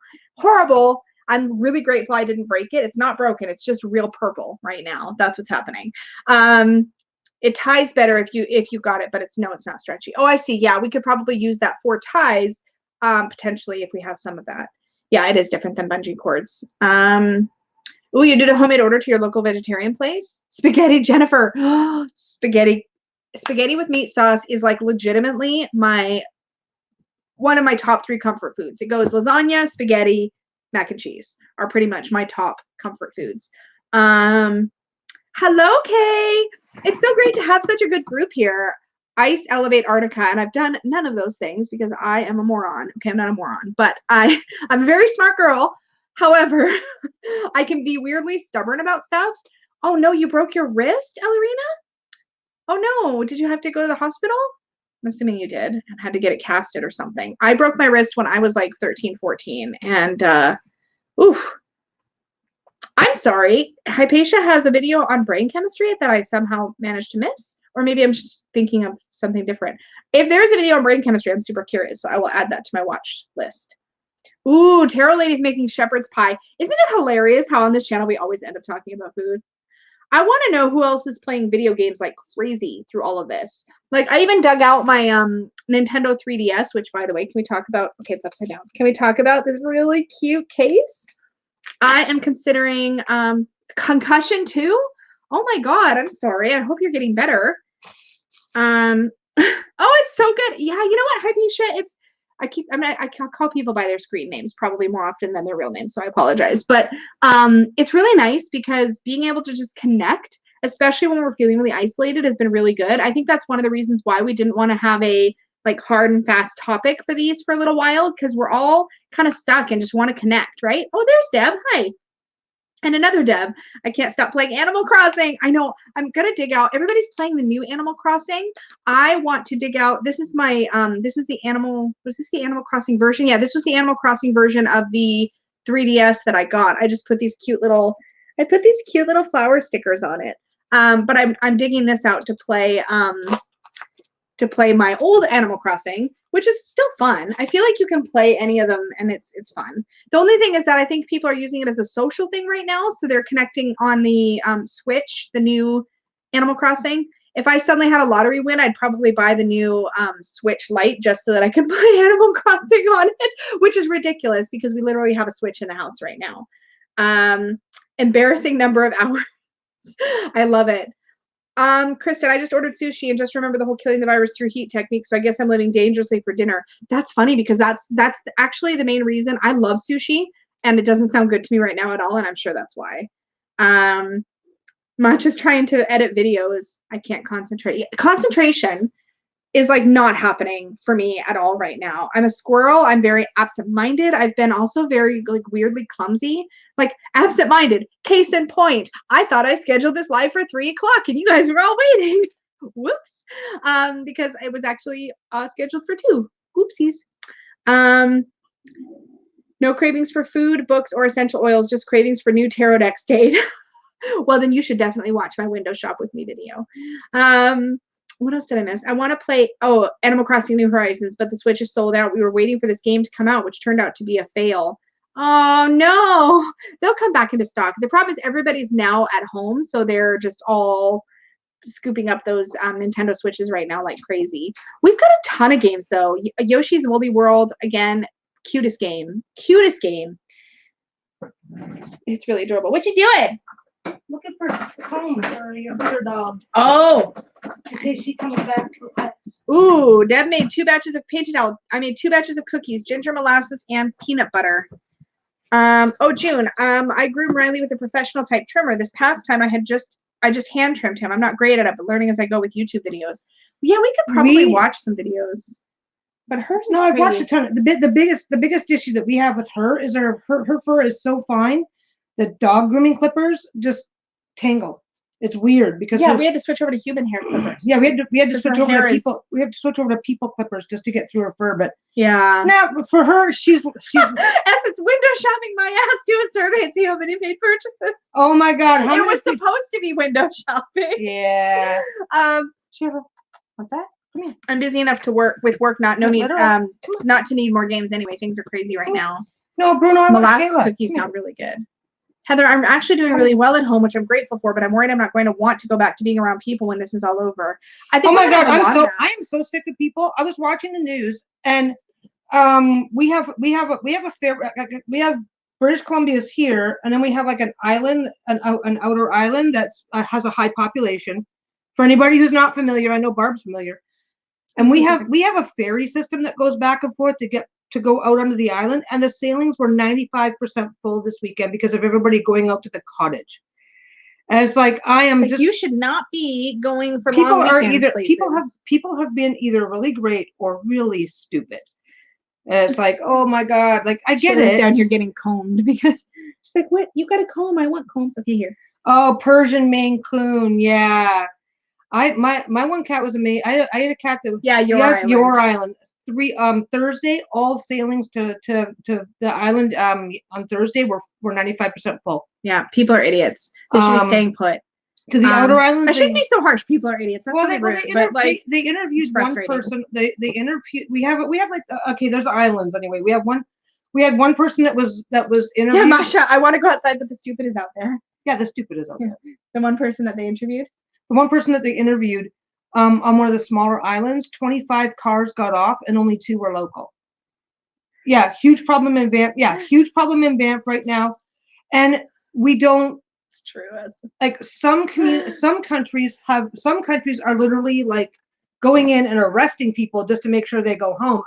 I'm really grateful I didn't break it. It's not broken. It's just real purple right now. That's what's happening. It ties better if you got it, but it's not stretchy. Oh, I see. Yeah, we could probably use that for ties, potentially, if we have some of that. Yeah, it is different than bungee cords. Oh, you did a homemade order to your local vegetarian place? Spaghetti, Jennifer. Spaghetti with meat sauce is legitimately one of my top 3 comfort foods. It goes lasagna, spaghetti, mac and cheese are pretty much my top comfort foods. Hello, Kay. It's so great to have such a good group here. Ice Elevate Arctica, and I've done none of those things because I am a moron. Okay, I'm not a moron, but I'm a very smart girl. However, I can be weirdly stubborn about stuff. Oh no, you broke your wrist, Ellerina? Oh no, did you have to go to the hospital? I'm assuming you did and had to get it casted or something. I broke my wrist when I was 13, 14, and oof. I'm sorry. Hypatia has a video on brain chemistry that I somehow managed to miss, or maybe I'm just thinking of something different. If there is a video on brain chemistry, I'm super curious, so I will add that to my watch list. Ooh, Tarot Lady's making shepherd's pie. Isn't it hilarious how on this channel we always end up talking about food? I want to know who else is playing video games like crazy through all of this. I even dug out my Nintendo 3DS, which, by the way, can we talk about? Okay, it's upside down. Can we talk about this really cute case? I am considering Concussion 2. Oh my God, I'm sorry. I hope you're getting better. Oh, it's so good. Yeah, you know what, Hypatia? I call people by their screen names probably more often than their real names, so I apologize. But it's really nice because being able to just connect, especially when we're feeling really isolated, has been really good. I think that's one of the reasons why we didn't want to have a hard and fast topic for these for a little while, because we're all kind of stuck and just want to connect, right? Oh, there's Deb. Hi. And another Deb. I can't stop playing Animal Crossing. I know. I'm gonna dig out. Everybody's playing the new Animal Crossing. I want to dig out. This is my this is the Animal. Was this the Animal Crossing version? Yeah, this was the Animal Crossing version of the 3DS that I got. I just put these cute little flower stickers on it. But I'm digging this out to play my old Animal Crossing, which is still fun. I feel like you can play any of them and it's fun. The only thing is that I think people are using it as a social thing right now. So they're connecting on the Switch, the new Animal Crossing. If I suddenly had a lottery win, I'd probably buy the new Switch Lite just so that I could play Animal Crossing on it, which is ridiculous because we literally have a Switch in the house right now. Embarrassing number of hours. I love it. Kristen, I just ordered sushi and just remember the whole killing the virus through heat technique. So I guess I'm living dangerously for dinner. That's funny because that's actually the main reason I love sushi, and it doesn't sound good to me right now at all, and I'm sure that's why. Much as trying to edit videos, I can't concentrate. Concentration is like not happening for me at all right now. I'm a squirrel. I'm very absent-minded. I've been also very like weirdly clumsy. Like absent-minded. Case in point, I thought I scheduled this live for 3 o'clock and you guys were all waiting. Whoops. Because it was actually scheduled for 2. Oopsies. No cravings for food, books, or essential oils, just cravings for new tarot deck state. Well, then you should definitely watch my window shop with me video. What else did I miss? I want to play, Animal Crossing New Horizons, but the Switch is sold out. We were waiting for this game to come out, which turned out to be a fail. Oh, no. They'll come back into stock. The problem is everybody's now at home, so they're just all scooping up those Nintendo Switches right now like crazy. We've got a ton of games, though. Yoshi's Woolly World, again, cutest game. Cutest game. It's really adorable. What you doing? Looking for home for your other dog. Oh. In case she comes back to us. Ooh, Deb made 2 batches of painted out. I made 2 batches of cookies, ginger molasses, and peanut butter. June. I groomed Riley with a professional type trimmer. This past time I just hand trimmed him. I'm not great at it, but learning as I go with YouTube videos. Yeah, we could probably watch some videos. But hers is I've watched a ton. The biggest issue that we have with her is her fur is so fine. The dog grooming clippers just tangle. It's weird because we had to switch over to human hair clippers. Yeah, we had to switch over to people. We have to switch over to people clippers just to get through her fur. But yeah, now for her, she's Essence window shopping my ass. Do a survey and see how many made purchases. Oh my God, it was supposed to be window shopping. Yeah. What's that? Come here. I'm busy enough to work, not to need more games anyway. Things are crazy right now. No, Bruno, molasses cookies sound really good. Heather, I'm actually doing really well at home, which I'm grateful for, but I'm worried I'm not going to want to go back to being around people when this is all over. I think I am so sick of people. I was watching the news and we have British Columbia's here, and then we have like an island, an outer island that's has a high population. For anybody who's not familiar, I know Barb's familiar. And we have a ferry system that goes back and forth to go out onto the island, and the sailings were 95% full this weekend because of everybody going out to the cottage. And it's like you should not be going for people long weekends. People have been either really great or really stupid. And it's like, oh my God, like I get it. Down here getting combed because she's like, what? You got a comb? I want combs. Okay, here. Oh, Persian Maine Coon, yeah. My one cat was amazing. I had a cat that your island. Thursday, all sailings to the island on Thursday were 95% full. Yeah, people are idiots. They should be staying put. To the outer islands. I shouldn't be so harsh. People are idiots. That's they interviewed one person. They interviewed. We have like there's islands anyway. We had one person that was interviewed. Yeah, Masha, I want to go outside, but the stupid is out there. Yeah, the stupid is out there. The one person that they interviewed. The one person that they interviewed on one of the smaller islands, 25 cars got off and only 2 were local. Yeah, huge problem in Banff. Yeah, huge problem in Banff right now. And we don't. It's true. Like some countries are literally like going in and arresting people just to make sure they go home.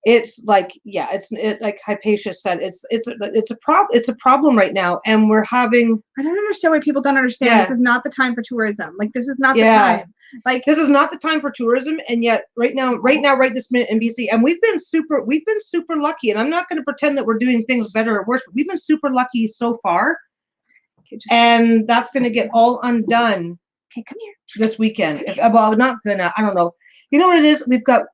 It's like like Hypatia said, it's a problem right now, and we're having. I don't understand why people don't understand. Yeah. This is not the time for tourism. Like this is not the time. Like this is not the time for tourism, and yet right this minute in BC, and we've been super lucky. And I'm not going to pretend that we're doing things better or worse, but we've been super lucky so far, and that's going to get all undone. Okay, come here. This weekend. Well, not gonna. I don't know. You know what it is? We've got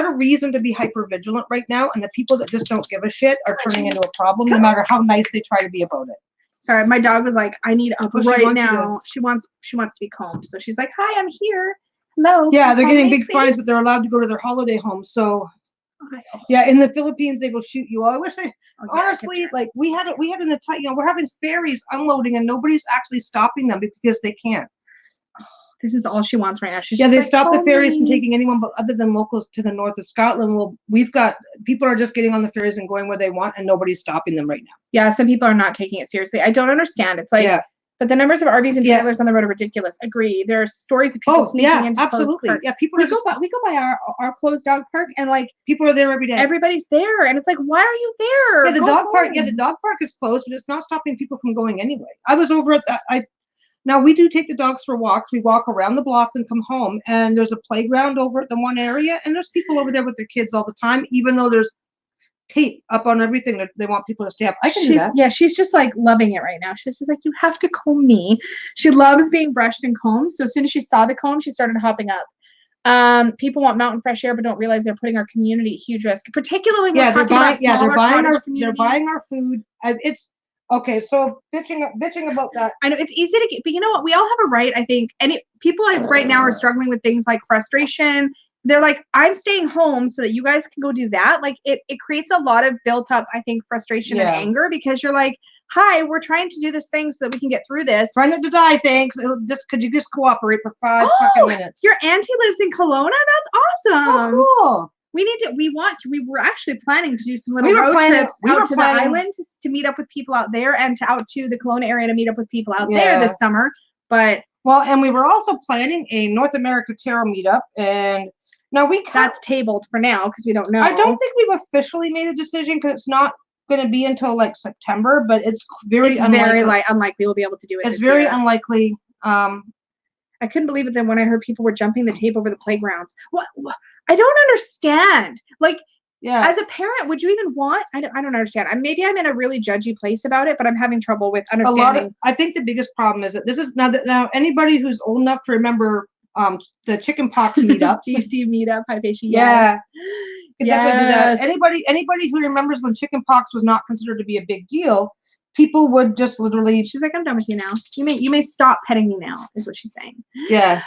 a reason to be hyper vigilant right now, and the people that just don't give a shit are turning into a problem, no matter how nice they try to be about it. Sorry, my dog was like, "I need up right now." She wants to be combed, so she's like, "Hi, I'm here. Hello." Yeah, they're getting big fines, but they're allowed to go to their holiday home. So, yeah, in the Philippines they will shoot you. I wish honestly, like we had an attack. We're having ferries unloading, and nobody's actually stopping them because they can't. This is all she wants right now. They've stopped the ferries from taking anyone but other than locals to the north of Scotland. Well, we've got people are just getting on the ferries and going where they want, and nobody's stopping them right now. Yeah, some people are not taking it seriously. I don't understand. It's like But the numbers of RVs and trailers on the road are ridiculous. Agree. There are stories of people sneaking into closed parks. Yeah, people we go by our closed dog park, and like people are there every day. Everybody's there, and it's like, why are you there? Yeah, the dog park. Yeah, the dog park is closed, but it's not stopping people from going anyway. I was over at that. Now we do take the dogs for walks. We walk around the block and come home, and there's a playground over at the one area, and there's people over there with their kids all the time, even though there's tape up on everything that they want people to stay up. I can do that. Yeah, she's just like loving it right now. She's just like, you have to comb me. She loves being brushed and combed. So as soon as she saw the comb, she started hopping up. People want mountain fresh air, but don't realize they're putting our community at huge risk. Particularly when we're talking about smaller cottage communities. They're buying our food. It's okay. So bitching about that. I know it's easy to get, but you know what? We all have a right. I think, and people right now are struggling with things like frustration. They're like, I'm staying home so that you guys can go do that. Like it creates a lot of built up, I think, frustration and anger, because you're like, hi, we're trying to do this thing so that we can get through this. Trying to die, thanks. Could you just cooperate for 5 fucking minutes? Your auntie lives in Kelowna? That's awesome. Oh, cool. We were actually planning to do some little road trips out to the island to meet up with people out there, and out to the Kelowna area to meet up with people out there this summer. But and we were also planning a North America Tarot meetup, and now that's tabled for now because we don't know. I don't think we've officially made a decision because it's not going to be until like September, but it's very unlikely we'll be able to do it. It's very unlikely. I couldn't believe it then when I heard people were jumping the tape over the playgrounds. What? I don't understand. Like, as a parent, would you even want? I don't understand. Maybe I'm in a really judgy place about it, but I'm having trouble with understanding. I think the biggest problem is that this is now anybody who's old enough to remember the chicken pox meetups. DC meetup, hi Peishi. Yes. Anybody who remembers when chicken pox was not considered to be a big deal, people would just literally. She's like, I'm done with you now. You may stop petting me now, is what she's saying. Yeah.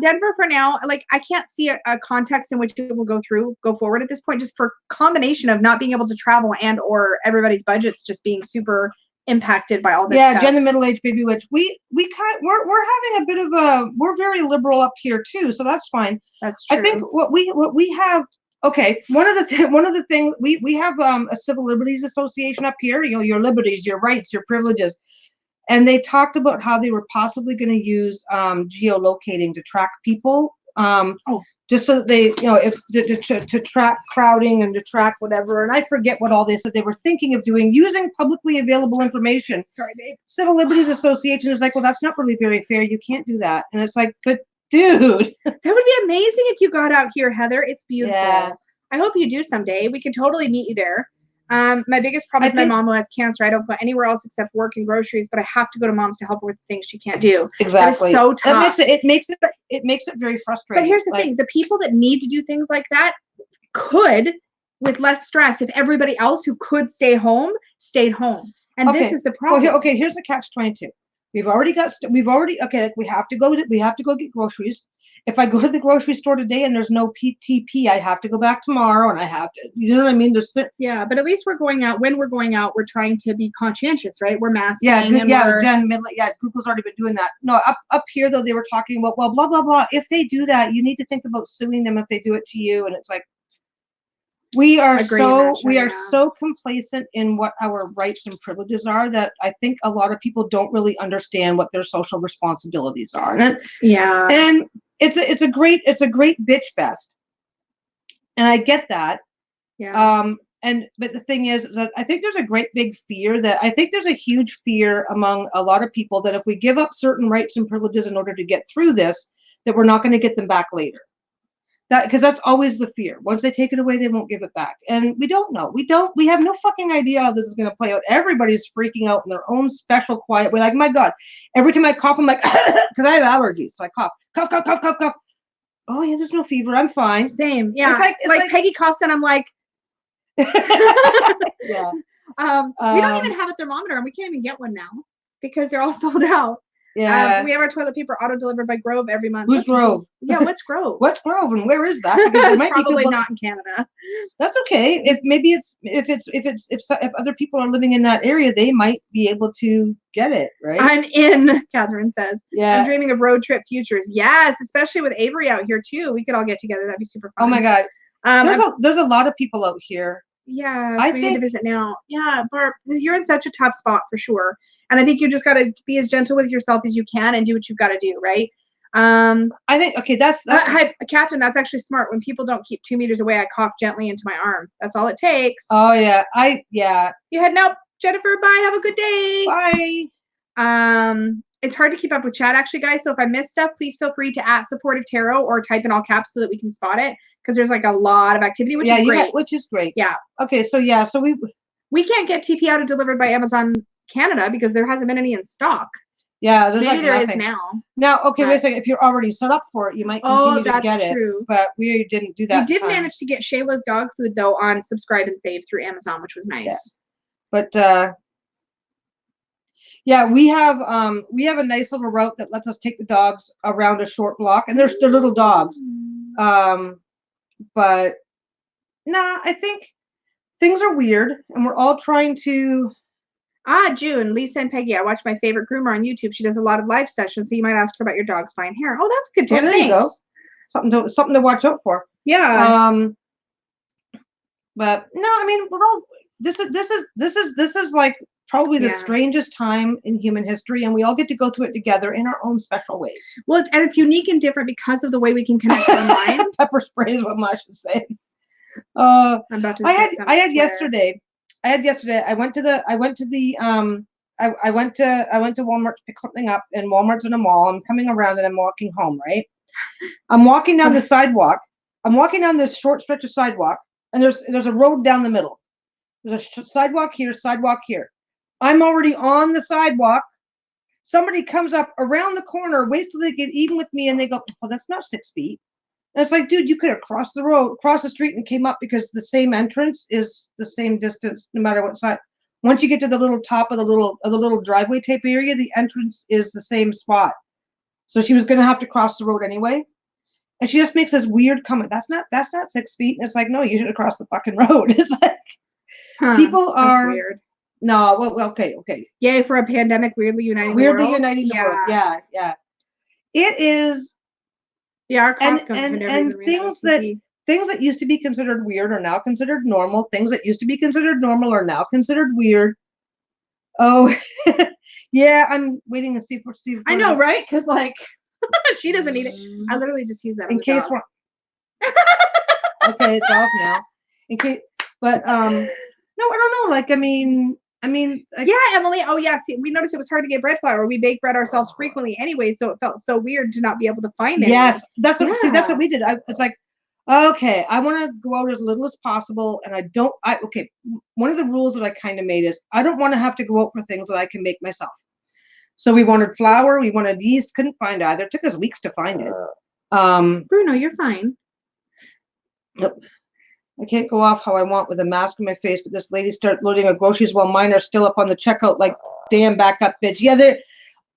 Denver for now. Like, I can't see a context in which it will go forward at this point, just for combination of not being able to travel and or everybody's budgets just being super impacted by all this stuff. Jen the middle-aged baby witch. We're having a bit of we're very liberal up here too, so that's fine. That's true. I think what we have. Okay, one of the things we have a Civil Liberties Association up here. You know, your liberties, your rights, your privileges, and they talked about how they were possibly going to use geolocating to track people. Just so that they, if to track crowding and to track whatever. And I forget what all they said they were thinking of doing, using publicly available information. Sorry, babe. Civil Liberties Association is like, well, that's not really very fair. You can't do that. And it's like, but dude. That would be amazing if you got out here, Heather. It's beautiful. Yeah. I hope you do someday. We can totally meet you there. My biggest problem is my mom who has cancer. I don't go anywhere else except work and groceries, but I have to go to mom's to help her with things she can't do. Exactly. That is so tough. It makes it very frustrating. But here's the thing: the people that need to do things like that could, with less stress, if everybody else who could stay home stayed home. And this is the problem. Well, here's the catch-22. We have to go get groceries. If I go to the grocery store today and there's no PTP, I have to go back tomorrow, and I have to, you know what I mean? But at least we're going out. When we're going out, we're trying to be conscientious, right? We're masking. Jen, Google's already been doing that. No, up here though, they were talking about, well, blah blah blah. If they do that, you need to think about suing them if they do it to you, and it's like, we are so complacent in what our rights and privileges are that I think a lot of people don't really understand what their social responsibilities are. And it's a great bitch fest, and I get that. But the thing is that I think there's a great big fear there's a huge fear among a lot of people that if we give up certain rights and privileges in order to get through this, that we're not going to get them back later. Because that's always the fear. Once they take it away, they won't give it back. And we don't know. We have no fucking idea how this is going to play out. Everybody's freaking out in their own special quiet way. Like, my God, every time I cough, I'm like, because I have allergies. So I cough. Oh, yeah, there's no fever. I'm fine. Same. Yeah. It's like Peggy coughs and I'm like. Yeah. We don't even have a thermometer, and we can't even get one now because they're all sold out. Yeah. We have our toilet paper auto delivered by Grove every month. Who's Grove? Yeah, what's Grove? What's Grove, and where is that? Because it might probably be not in Canada. That's okay. If other people are living in that area, they might be able to get it, right? I'm in, Catherine says. Yeah. I'm dreaming of road trip futures. Yes, especially with Avery out here too. We could all get together. That'd be super fun. Oh my God. There's a lot of people out here Yeah, I so we need to think visit now. Yeah, Barb, you're in such a tough spot for sure. And I think you just got to be as gentle with yourself as you can and do what you've got to do, right? okay, that's Hi, Catherine, that's actually smart. When people don't keep 2 meters away, I cough gently into my arm. That's all it takes. oh yeah, You head out, Jennifer. Bye. Have a good day. bye. It's hard to keep up with chat actually, guys. So if I miss stuff, please feel free to @supportive tarot or type in all caps so that we can spot it because there's like a lot of activity, which is great. Which is great. Yeah. Okay, so we can't get TP out delivered by Amazon Canada because there hasn't been any in stock. Yeah, there's maybe like there nothing. is now. Now, okay, wait a second. If you're already set up for it, you might continue to get true. it. But we didn't do that. We did manage to get Shayla's dog food though on Subscribe and Save through Amazon, which was nice. Yeah. But yeah, we have a nice little route that lets us take the dogs around a short block, and they're little dogs. But nah, I think things are weird, and we're all trying to. June, Lisa and Peggy. I watch my favorite groomer on YouTube. She does a lot of live sessions, so you might ask her about your dog's fine hair. Oh, that's a good tip. There you go. Something to watch out for. Yeah. But no, I mean, we're all. This is like probably the strangest time in human history, and we all get to go through it together in our own special ways. Well, and it's unique and different because of the way we can connect online. Pepper spray is what I should say. I'm about to. I had yesterday. I went to Walmart to pick something up, and Walmart's in a mall. I'm coming around and I'm walking home, right? I'm walking down the sidewalk. I'm walking down this short stretch of sidewalk, and there's a road down the middle. There's a sidewalk here, sidewalk here. I'm already on the sidewalk. Somebody comes up around the corner, waits till they get even with me, and they go, "Oh, that's not 6 feet." And it's like, dude, you could have crossed the street and came up because the same entrance is the same distance no matter what side. Once you get to the little top of the little driveway type area, the entrance is the same spot. So she was gonna have to cross the road anyway. And she just makes this weird comment. That's not 6 feet. And it's like, no, you should have crossed the fucking road. It's like people are weird. No, well, okay. Yay for a pandemic weirdly uniting the world. Uniting the world. Yeah. It is. Yeah, our and things that used to be considered weird are now considered normal. Things that used to be considered normal are now considered weird. Oh, yeah. I'm waiting to see for Steve. I know, right? Because like she doesn't need it. I literally just use that in case we're. Okay, it's off now. In case, but no, I don't know. Like, I mean. Yeah, Emily. Oh, yeah. See, we noticed it was hard to get bread flour. We bake bread ourselves frequently anyway, so it felt so weird to not be able to find it. Yes, that's what we did. It's like, okay, I want to go out as little as possible, and okay. One of the rules that I kind of made is I don't want to have to go out for things that I can make myself. So we wanted flour, we wanted yeast, couldn't find either. It took us weeks to find it. Bruno, you're fine. Nope. I can't go off how I want with a mask on my face, but this lady started loading her groceries while mine are still up on the checkout. Like, damn, back up, bitch. Yeah,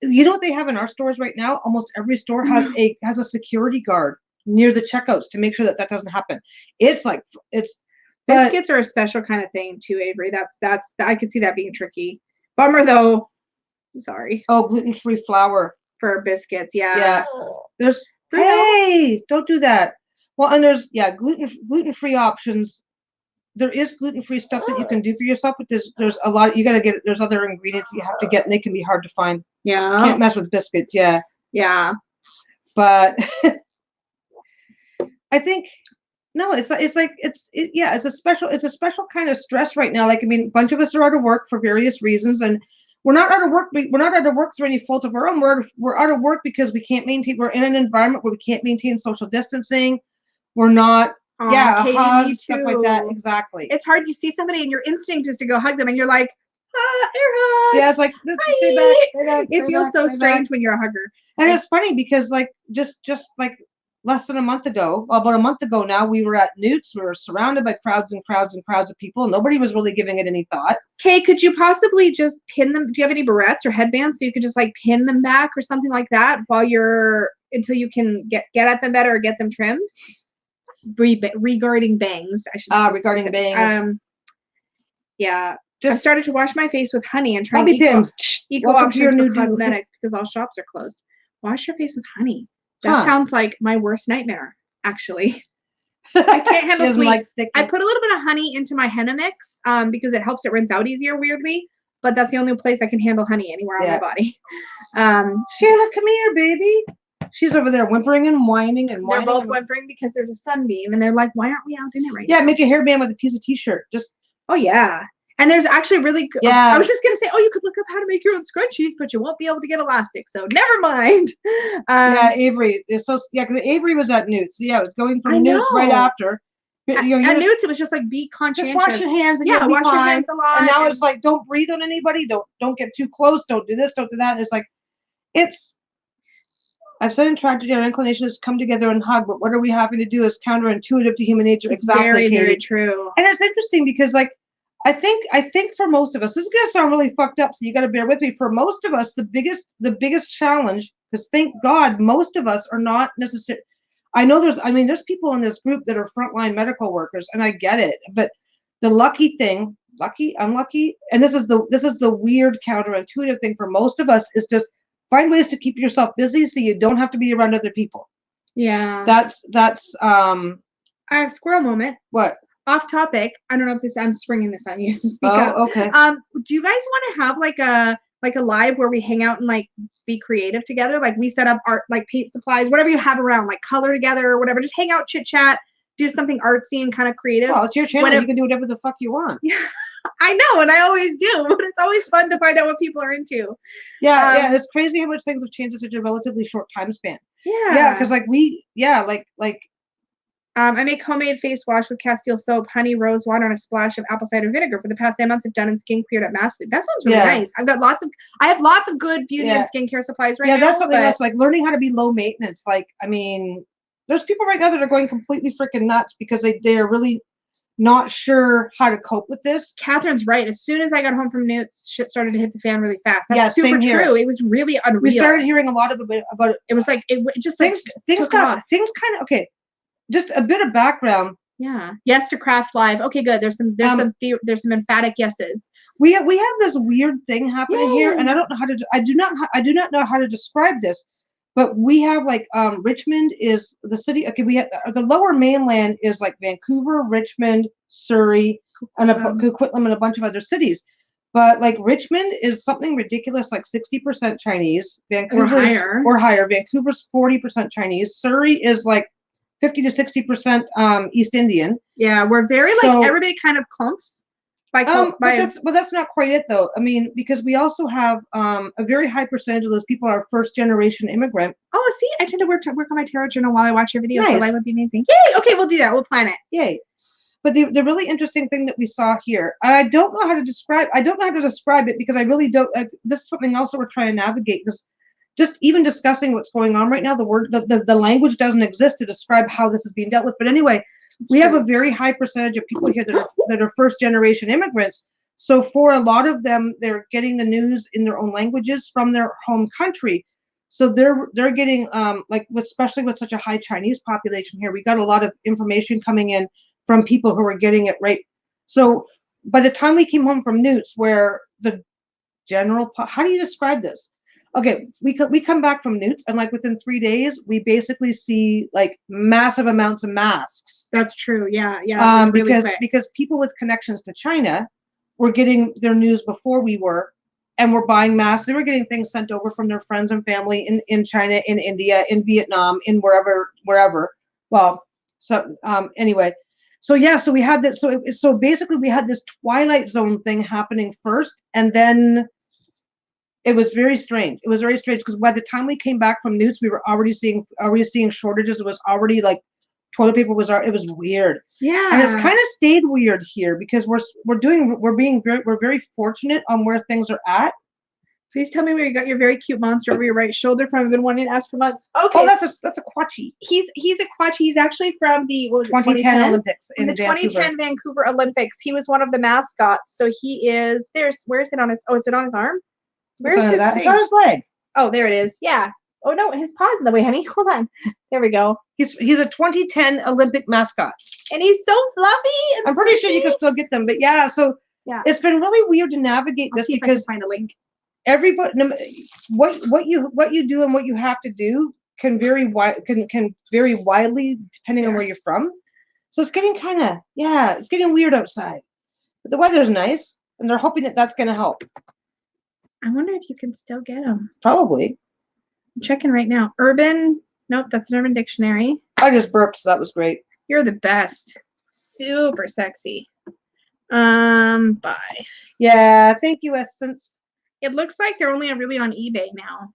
you know what they have in our stores right now? Almost every store has a security guard near the checkouts to make sure that doesn't happen. Biscuits are a special kind of thing too, Avery. That's I could see that being tricky. Bummer though. Sorry. Oh, gluten-free flour for biscuits. Yeah. Hey, don't do that. Well, and there's gluten-free options. There is gluten-free stuff that you can do for yourself, but there's a lot. You got to get. There's other ingredients you have to get, and they can be hard to find. Yeah. Can't mess with biscuits. Yeah. Yeah. But I think no. It's a special kind of stress right now. Like, I mean, a bunch of us are out of work for various reasons, and we're not out of work. We're not out of work through any fault of our own. We're out of work because we can't maintain. We're in an environment where we can't maintain social distancing. We're not. Hugs, stuff like that. Exactly. It's hard. You see somebody, and your instinct is to go hug them, and you're like, air hug. Yeah, it's like stay back. It feels so strange when you're a hugger. And it's funny because like just like less than a month ago, about a month ago now, we were at Newt's. We were surrounded by crowds and crowds and crowds of people. Nobody was really giving it any thought. Okay, could you possibly just pin them? Do you have any barrettes or headbands so you could just like pin them back or something like that until you can get at them better or get them trimmed? Regarding bangs, I should say. Regarding bangs. Yeah. I started to wash my face with honey and try eco options for cosmetics because all shops are closed. Wash your face with honey. That sounds like my worst nightmare, actually. I can't She handle doesn't sweet. like sticky. I put a little bit of honey into my henna mix because it helps it rinse out easier, weirdly. But that's the only place I can handle honey anywhere on my body. Sheila, come here, baby. She's over there whimpering and whining and They're whining. both whimpering because there's a sunbeam, and they're like, "Why aren't we out in it right now?" Yeah, make a hairband with a piece of t-shirt. Just Oh yeah. And there's actually really good. Yeah. I was just gonna say, oh, you could look up how to make your own scrunchies, but you won't be able to get elastic. So never mind. Yeah, Avery is so because Avery was at Newts. Yeah, it was going I from Newts right know. after. At Newts, it was just like be conscientious. just wash your hands and yeah, you'll be wash your fine. hands a lot. And now it's like, don't breathe on anybody. Don't get too close. Don't do this. Don't do that. It's like, I've said in tragedy, our inclination is to come together and hug, but what are we having to do is counterintuitive to human nature. It's exactly, very, Katie. very true. And it's interesting because, like, I think for most of us, this is gonna sound really fucked up, so you got to bear with me. For most of us, the biggest challenge, because thank God most of us are not necessarily. I know there's people in this group that are frontline medical workers, and I get it. But the lucky, unlucky, and this is the weird counterintuitive thing for most of us is just find ways to keep yourself busy so you don't have to be around other people. Yeah. That's I have squirrel moment. What? Off topic. I don't know if I'm springing this on you, so speak up. Okay. Do you guys want to have like a live where we hang out and like be creative together? Like we set up art, like paint supplies, whatever you have around, like color together or whatever. Just hang out, chit chat, do something artsy and kind of creative. Well, it's your channel. You can do whatever the fuck you want. Yeah, I know, and I always do, but it's always fun to find out what people are into. Yeah, it's crazy how much things have changed in such a relatively short time span. Yeah, because like I make homemade face wash with Castile soap, honey, rose water, and a splash of apple cider vinegar. For the past 8 months, I've done and skin cleared up massively. That sounds really nice. I have lots of good beauty and skincare supplies right now. Yeah, that's something else. Like learning how to be low maintenance. Like, I mean, there's people right now that are going completely freaking nuts because they are really not sure how to cope with this. Catherine's right. As soon as I got home from Newts, shit started to hit the fan really fast. That's super true. It was really unreal. We started hearing a lot about it. It was like it just things kind of okay. Just a bit of background. Yeah. Yes to craft live. Okay, good. There's some emphatic yeses. We have this weird thing happening here, and I don't know how to. I do not know how to describe this, but we have like Richmond is the city. Okay, we have the Lower Mainland is like Vancouver, Richmond, Surrey, and Coquitlam, and a bunch of other cities. But like Richmond is something ridiculous, like 60% Chinese. Vancouver or higher. Vancouver's 40% Chinese. Surrey is like 50 to 60% East Indian. Yeah, we're very like everybody kind of clumps. But that's not quite it though. I mean, because we also have a very high percentage of those people are first generation immigrant. Oh, see, I tend to work on my tarot journal while I watch your videos, so that would be amazing. Yay! Okay, we'll do that. We'll plan it. Yay! But the really interesting thing that we saw here, I don't know how to describe it because I really don't. This is something else that we're trying to navigate. Because just even discussing what's going on right now, the language doesn't exist to describe how this is being dealt with. But anyway, we have a very high percentage of people here that are first generation immigrants. So for a lot of them, they're getting the news in their own languages from their home country. So they're getting especially with such a high Chinese population here, we got a lot of information coming in from people who are getting it right. So by the time we came home from Newts, where the general, how do you describe this? Okay, we come back from Newts, and like within 3 days, we basically see like massive amounts of masks. That's true. Yeah. Because people with connections to China were getting their news before we were, and were buying masks. They were getting things sent over from their friends and family in China, in India, in Vietnam, in wherever. Well, so anyway, so yeah, so we had that. So basically, we had this Twilight Zone thing happening first, and then. It was very strange. It was very strange because by the time we came back from Newts, we were already seeing shortages. It was already like toilet paper was. It was weird. Yeah. And it's kind of stayed weird here because we're very fortunate on where things are at. Please tell me where you got your very cute monster over your right shoulder from. I've been wanting to ask for months. Okay. Oh, that's a Quachi. He's a Quachi. He's actually from the 2010 Olympics in the Vancouver. 2010 Vancouver Olympics. He was one of the mascots. So he is where is it on its? Oh, is it on his arm? Where's his thing? It's on his leg. Oh, there it is. Yeah. Oh no, his paw's in the way, honey. Hold on. There we go. He's a 2010 Olympic mascot. And he's so fluffy. I'm pretty sure you can still get them, but yeah. So it's been really weird to navigate this because find a link. Everybody, what you do and what you have to do can vary widely depending on where you're from. So it's getting it's getting weird outside. But the weather's nice, and they're hoping that that's going to help. I wonder if you can still get them. Probably. I'm checking right now. Urban. Nope, that's an Urban Dictionary. I just burped, so that was great. You're the best. Super sexy. Bye. Yeah, thank you, Essence. It looks like they're only really on eBay now.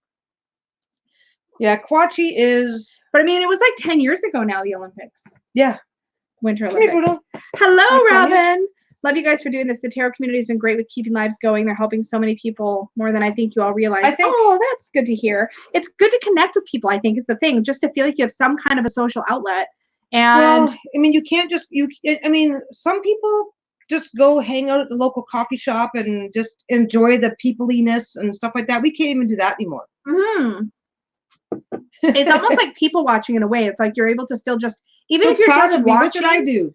Yeah, Kwachi is. But I mean, it was like 10 years ago now, the Olympics. Yeah. Winter Hey, Olympics. Bruno. Hello, Hi, Robin. Love you guys for doing this. The tarot community has been great with keeping lives going. They're helping so many people more than I think you all realize. Oh, that's good to hear. It's good to connect with people, I think, is the thing. Just to feel like you have some kind of a social outlet. And well, I mean, you can't just I mean, some people just go hang out at the local coffee shop and just enjoy the peopliness and stuff like that. We can't even do that anymore. Mm-hmm. It's almost like people watching in a way. It's like you're able to still just, even so if you're just watching. What did I do?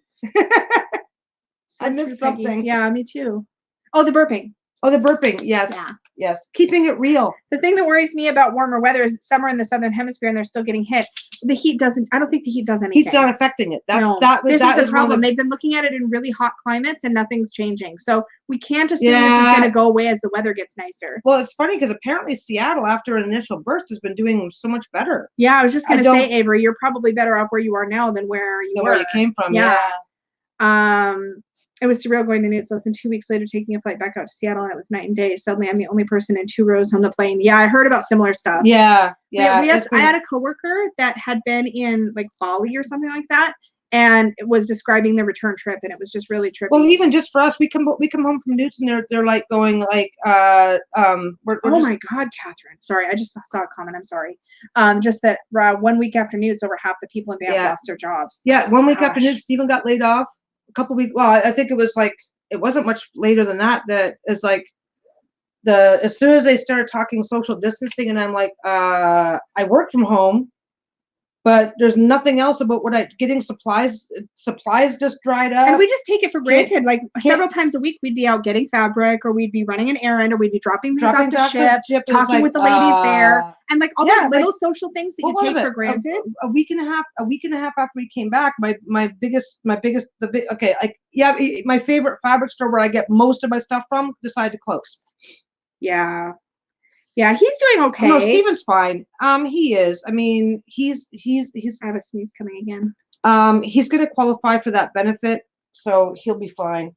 So I missed something. Yeah, me too. Oh, the burping. Oh, the burping. Yes. Yeah. Yes. Keeping it real. The thing that worries me about warmer weather is it's summer in the southern hemisphere and they're still getting hit. The heat doesn't. I don't think the heat does anything. Heat's not affecting it. This is the problem. They've been looking at it in really hot climates and nothing's changing. So we can't assume this is going to go away as the weather gets nicer. Well, it's funny because apparently Seattle, after an initial burst, has been doing so much better. Yeah, I was just going to say, Avery, you're probably better off where you are now than where you were. Where you came from. Yeah. It was surreal going to Newts and 2 weeks later taking a flight back out to Seattle, and it was night and day. Suddenly, I'm the only person in 2 rows on the plane. Yeah, I heard about similar stuff. Yeah, yeah. I had a coworker that had been in like Bali or something like that, and it was describing the return trip, and it was just really trippy. Well, even just for us, we come home from Newts, and they're like going like we're my God, Catherine. Sorry, I just saw a comment. I'm sorry. Just that 1 week after Newts, over half the people in Banff lost their jobs. Yeah, 1 week after Newts, Stephen got laid off. A couple weeks. Well, I think it was like it wasn't much later than that. That is like as soon as they started talking social distancing, and I'm like, I work from home, but there's nothing else about getting supplies. Supplies just dried up, and we just take it for granted. Like several times a week, we'd be out getting fabric, or we'd be running an errand, or we'd be dropping things off to ship, talking with the ladies there, and like all those little social things that you take for granted. A week and a half after we came back, my favorite fabric store where I get most of my stuff from decided to close. Yeah. Yeah, he's doing okay. No, Steven's fine. He is. I mean, he's. I have a sneeze coming again. He's going to qualify for that benefit, so he'll be fine.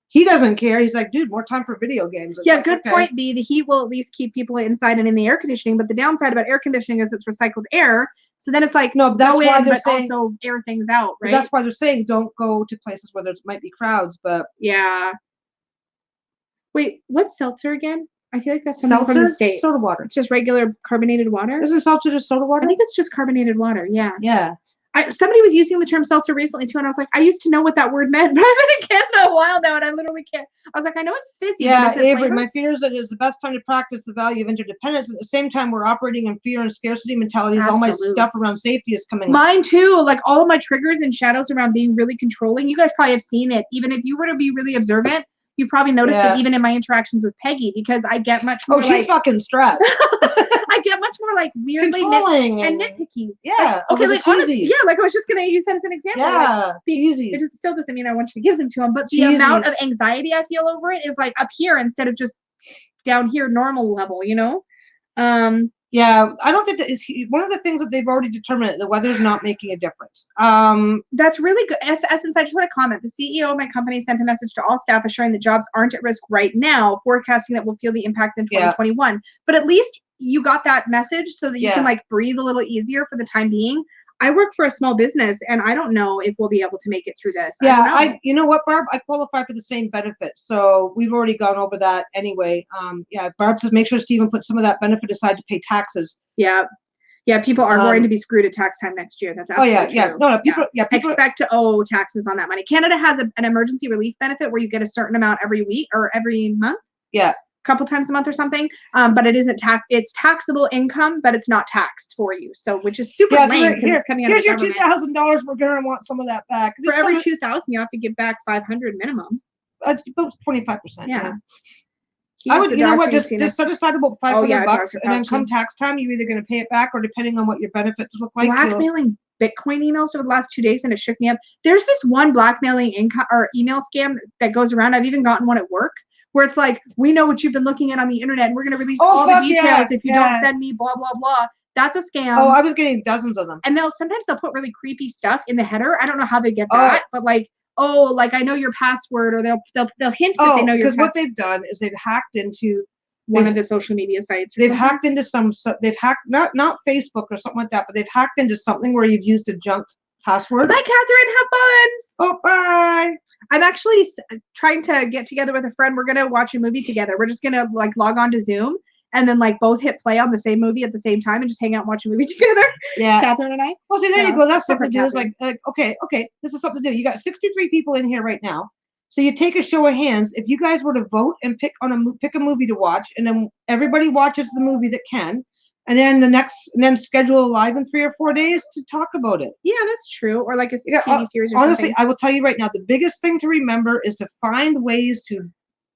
He doesn't care. He's like, dude, more time for video games. It's like, good point, B. The heat will at least keep people inside and in the air conditioning, but the downside about air conditioning is it's recycled air. So then it's like, no, that's why they're saying also air things out, right? That's why they're saying don't go to places where there might be crowds, but yeah. Wait, what's seltzer again? I feel like that's something from the States. Soda water. It's just regular carbonated water. Isn't seltzer just soda water? I think it's just carbonated water. Yeah. Yeah. Somebody was using the term seltzer recently too, and I was like, I used to know what that word meant, but I've been in Canada a while now, and I literally can't. I was like, I know it's fizzy. Yeah, Avery, my fear is that it's the best time to practice the value of interdependence. At the same time, we're operating in fear and scarcity mentalities. Absolutely. All my stuff around safety is coming. Mine too. Like all of my triggers and shadows around being really controlling. You guys probably have seen it. Even if you were to be really observant, you probably noticed it even in my interactions with Peggy, because I get much more. Oh, she's fucking stressed. I get much more like weirdly controlling and nitpicky. Yeah. Okay, like honestly, yeah, like I was just gonna use that as an example. Yeah. Like, it just still doesn't mean I want you to give them to him, but the amount of anxiety I feel over it is like up here instead of just down here, normal level, you know? Yeah, I don't think that is one of the things that they've already determined. The weather's not making a difference. That's really good. Essence, I just want to comment. The CEO of my company sent a message to all staff assuring that jobs aren't at risk right now, forecasting that we'll feel the impact in 2021. But at least you got that message so that you can like breathe a little easier for the time being. I work for a small business, and I don't know if we'll be able to make it through this. Yeah, you know what, Barb? I qualify for the same benefits, so we've already gone over that anyway. Yeah, Barb says make sure Stephen puts some of that benefit aside to pay taxes. Yeah, yeah, people are going to be screwed at tax time next year. That's absolutely true. No, people expect to owe taxes on that money. Canada has an emergency relief benefit where you get a certain amount every week or every month. Yeah. Couple times a month or something, but it isn't it's taxable income, but it's not taxed for you, so which is super lame because it's coming out of the government. Here's your $2,000. We're gonna want some of that back. For every $2,000, you have to give back $500 minimum. About 25%. Yeah. I would, you know what, just set aside about $500, and then come Fauci. tax time, you're either gonna pay it back, or depending on what your benefits look like. Blackmailing Bitcoin emails over the last 2 days, and it shook me up. There's this one blackmailing income or email scam that goes around. I've even gotten one at work where it's like, we know what you've been looking at on the internet, and we're going to release all the details if you don't send me blah, blah, blah. That's a scam. Oh, I was getting dozens of them. And sometimes they'll put really creepy stuff in the header. I don't know how they get that, but like, oh, like I know your password, or they'll hint that they know your password. Because what they've done is they've hacked into one of the social media sites. They've hacked into they've hacked, not Facebook or something like that, but they've hacked into something where you've used a junk password. Bye, Catherine. Have fun. Oh, bye. I'm actually trying to get together with a friend. We're going to watch a movie together. We're just going to like log on to Zoom and then like both hit play on the same movie at the same time and just hang out and watch a movie together. Yeah. Catherine and I. Well, see, there you go. That's something to do. It's like, okay, this is something to do. You got 63 people in here right now. So you take a show of hands. If you guys were to vote and pick a movie to watch, and then everybody watches the movie that can, and then schedule a live in 3 or 4 days to talk about it. Yeah, that's true. Or like a TV series or honestly, something. I will tell you right now, the biggest thing to remember is to find ways to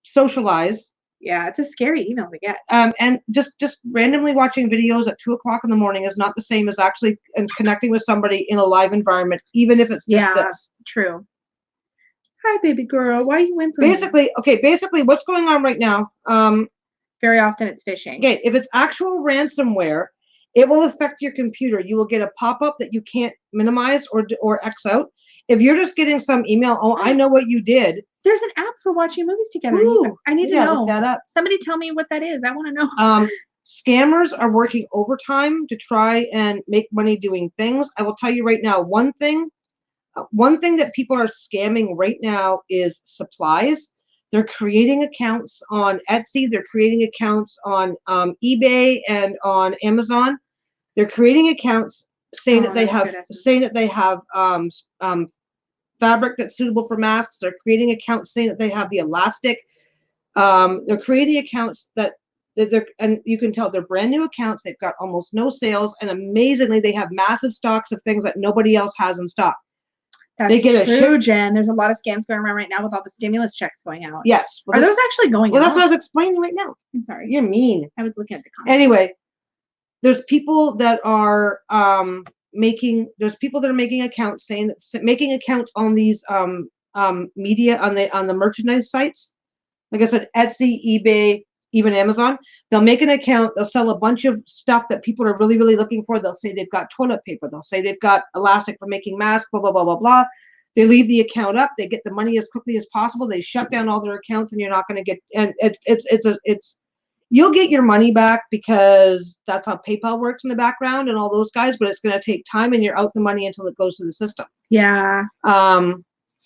socialize. Yeah, it's a scary email to get. And just randomly watching videos at 2:00 in the morning is not the same as actually connecting with somebody in a live environment, even if it's just this. True. Hi, baby girl. Why are you whimpering? Basically, what's going on right now? Very often it's phishing. Okay, if it's actual ransomware, it will affect your computer. You will get a pop-up that you can't minimize or X out. If you're just getting some email, oh, I know what you did. There's an app for watching movies together. I need to know. Look that up. Somebody tell me what that is. I want to know. Scammers are working overtime to try and make money doing things. I will tell you right now, one thing that people are scamming right now is supplies. They're creating accounts on Etsy. They're creating accounts on eBay and on Amazon. They're creating accounts saying that they have fabric that's suitable for masks. They're creating accounts saying that they have the elastic. They're creating accounts and you can tell they're brand new accounts. They've got almost no sales, and amazingly, they have massive stocks of things that nobody else has in stock. That's true, Jen. There's a lot of scams going around right now with all the stimulus checks going out. Yes. Are those actually going out? Well, that's what I was explaining right now. I'm sorry. You're mean. I was looking at the comments. Anyway, there's people that are making accounts making accounts on these media on the merchandise sites. Like I said, Etsy, eBay, even Amazon. They'll make an account. They'll sell a bunch of stuff that people are really, really looking for. They'll say they've got toilet paper. They'll say they've got elastic for making masks, blah, blah, blah, blah, blah. They leave the account up. They get the money as quickly as possible. They shut down all their accounts, and you're not going to get, and you'll get your money back because that's how PayPal works in the background and all those guys, but it's going to take time, and you're out the money until it goes to the system. Yeah.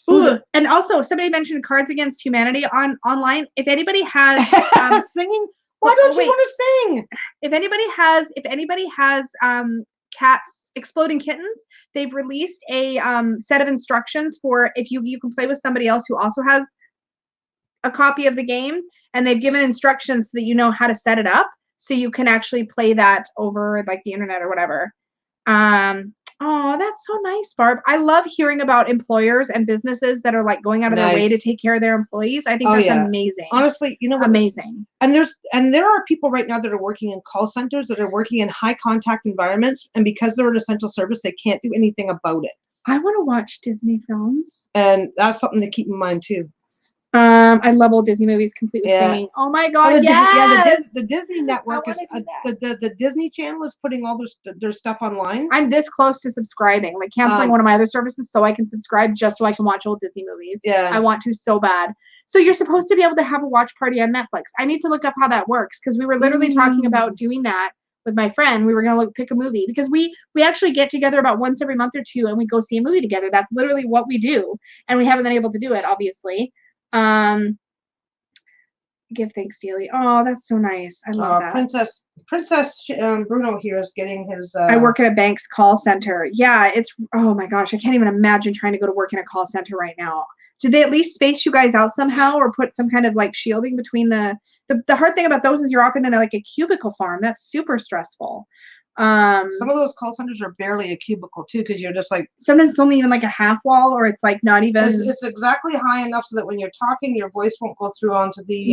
Ooh, and also somebody mentioned Cards Against Humanity online. If anybody has singing, why don't you want to sing? If anybody has cats, exploding kittens, they've released a set of instructions for if you can play with somebody else who also has a copy of the game, and they've given instructions so that you know how to set it up so you can actually play that over like the internet or whatever. Oh, that's so nice, Barb. I love hearing about employers and businesses that are like going out of their way to take care of their employees. I think that's amazing. Honestly, you know what? Amazing. And there are people right now that are working in call centers, that are working in high contact environments, and because they're an essential service, they can't do anything about it. I want to watch Disney films. And that's something to keep in mind too. I love old Disney movies, complete with singing. Oh my God, the Disney network the Disney Channel is putting all their stuff online. I'm this close to subscribing, like canceling one of my other services so I can subscribe just so I can watch old Disney movies. Yeah, I want to so bad. So you're supposed to be able to have a watch party on Netflix. I need to look up how that works because we were literally talking about doing that with my friend. We were gonna pick a movie because we actually get together about once every month or two and we go see a movie together. That's literally what we do, and we haven't been able to do it, obviously. Give thanks daily. Oh, that's so nice. I love that. Princess Bruno here is getting his I work at a bank's call center. Yeah, it's, oh my gosh, I can't even imagine trying to go to work in a call center right now. Did they at least space you guys out somehow or put some kind of like shielding between the hard thing about those is you're often in like a cubicle farm. That's super stressful. Some of those call centers are barely a cubicle too, because you're just like, sometimes it's only even like a half wall, or it's like not even. it's exactly high enough so that when you're talking, your voice won't go through onto the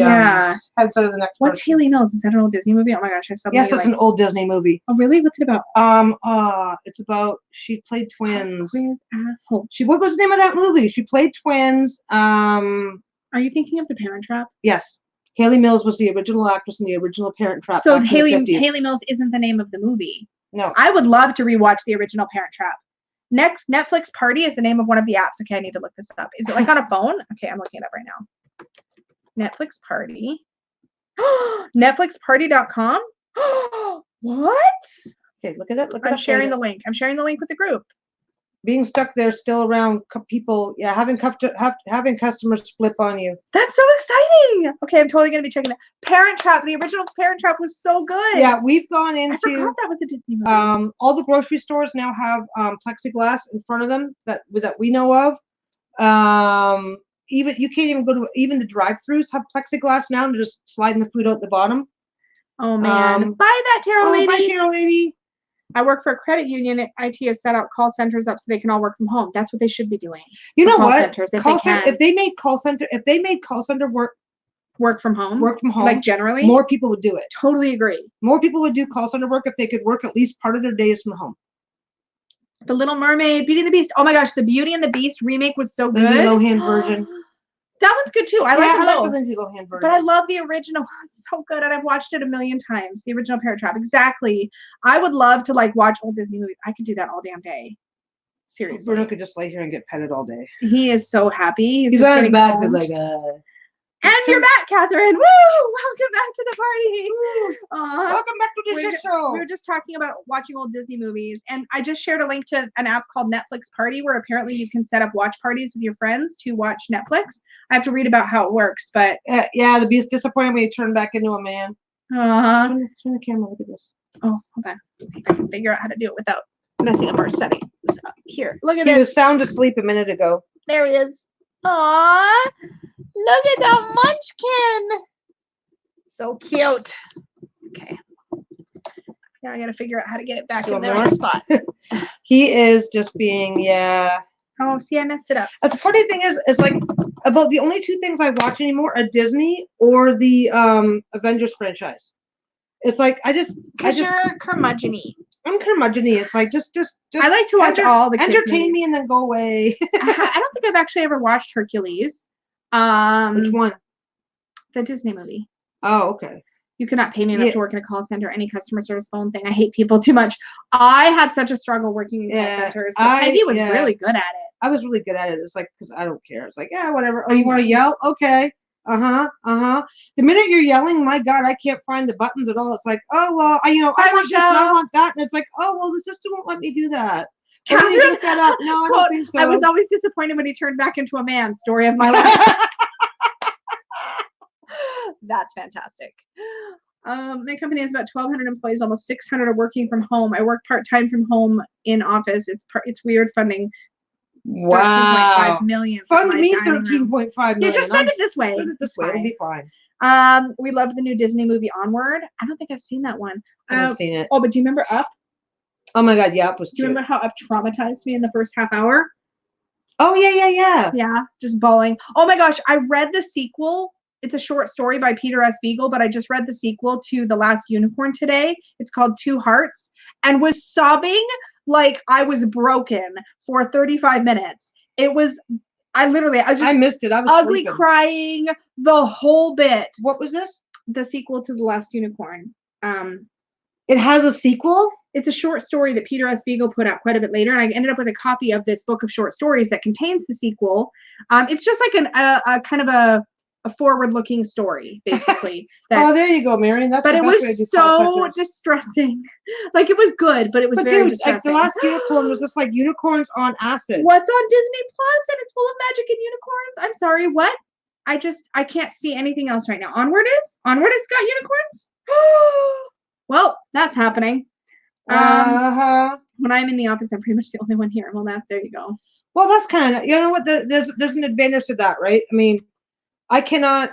headset of the next What's person. Haley Mills? Is that an old Disney movie? Oh my gosh, I suddenly Yes, it's an old Disney movie. Oh really? What's it about? It's about, she played twins. Asshole. What was the name of that movie? She played twins. Are you thinking of The Parent Trap? Yes. Haley Mills was the original actress in the original Parent Trap. So Haley Mills isn't the name of the movie. No. I would love to rewatch the original Parent Trap. Next, Netflix Party is the name of one of the apps. Okay, I need to look this up. Is it like on a phone? Okay, I'm looking it up right now. Netflix Party. Netflixparty.com? What? Okay, look at it. I'm sharing the link. I'm sharing the link with the group. Being stuck there still around people, having customers flip on you. That's so exciting. Okay, I'm totally gonna be checking it. Parent Trap, the original Parent Trap was so good. Yeah, we've gone into. I forgot that was a Disney movie. All the grocery stores now have plexiglass in front of them that we know of. Even you can't even go to even the drive-throughs have plexiglass now. And they're just sliding the food out the bottom. Oh man, buy that, Tarot lady. Bye, Tarot lady. I work for a credit union. IT has set up call centers up so they can all work from home. That's what they should be doing. You know what? Centers, if they made call center work from home, like generally, more people would do it. Totally agree. More people would do call center work if they could work at least part of their days from home. The Little Mermaid, Beauty and the Beast. Oh my gosh, the Beauty and the Beast remake was so good. The Lindsay Lohan version. That one's good too. I like the Lindsay Lohan version. But I love the original. It's so good, and I've watched it a million times. The original Parent Trap. Exactly. I would love to like watch old Disney movies. I could do that all damn day. Seriously. Bruno could just lay here and get petted all day. He is so happy. He's on his back. He's like, And you're back, Catherine. Woo! Welcome back to the party. Welcome back to the show. We were just talking about watching old Disney movies, and I just shared a link to an app called Netflix Party, where apparently you can set up watch parties with your friends to watch Netflix. I have to read about how it works, but the Beast disappointed when he turned back into a man. Turn the camera. Look at this. Oh, hold on. Let's see if I can figure out how to do it without messing up our settings. Here, look at this. He was sound asleep a minute ago. There he is. Aww. Look at that munchkin. So cute. Okay. Now I gotta figure out how to get it back in the right spot. He is just being, Oh, see, I messed it up. The funny thing is like about the only two things I watch anymore are Disney or the Avengers franchise. It's like You're curmudgeon-y. I'm curmudgeon-y. It's like just I like to watch all the kids entertain movies. me and then go away. I don't think I've actually ever watched Hercules. Which one? The Disney movie. Oh, okay. You cannot pay me enough to work in a call center, any customer service phone thing. I hate people too much. I had such a struggle working in call centers, but Peggy was really good at it. I was really good at it. It's like, because I don't care. It's like, whatever. Oh, you want to yell? Okay. The minute you're yelling, my God, I can't find the buttons at all. It's like, oh, well, I want this and I want that. And it's like, oh, well, the system won't let me do that. Catherine, you look that up. No, I don't think so. I was always disappointed when he turned back into a man. Story of my life. That's fantastic. My company has about 1,200 employees. Almost 600 are working from home. I work part-time from home in office. It's weird funding. Wow. 13.5 million. Fund me 13.5 million. Yeah, just send it this way. Send it this way. It'll be fine. We loved the new Disney movie Onward. I don't think I've seen that one. I haven't seen it. Oh, but do you remember Up? Oh my God, yeah, Up was cute. Do you remember how Up traumatized me in the first half hour? Oh, yeah. Yeah, just bawling. Oh my gosh, I read the sequel. It's a short story by Peter S. Beagle, but I just read the sequel to The Last Unicorn today. It's called Two Hearts, and was sobbing like I was broken for 35 minutes. I missed it. I was ugly sleeping. Crying the whole bit. What was this? The sequel to The Last Unicorn. It has a sequel? It's a short story that Peter S. Beagle put out quite a bit later, and I ended up with a copy of this book of short stories that contains the sequel. It's just like a kind of a forward-looking story, basically. Oh, there you go, Marion. But it was so distressing. Like, it was good, but it was very distressing. Like, The Last Unicorn was just like unicorns on acid. What's on Disney Plus, and it's full of magic and unicorns? I'm sorry, what? I can't see anything else right now. Onward has got unicorns? Well, that's happening. When I'm in the office, I'm pretty much the only one here. Well, there you go. Well, that's kind of, you know what? There's an advantage to that, right? I mean, I cannot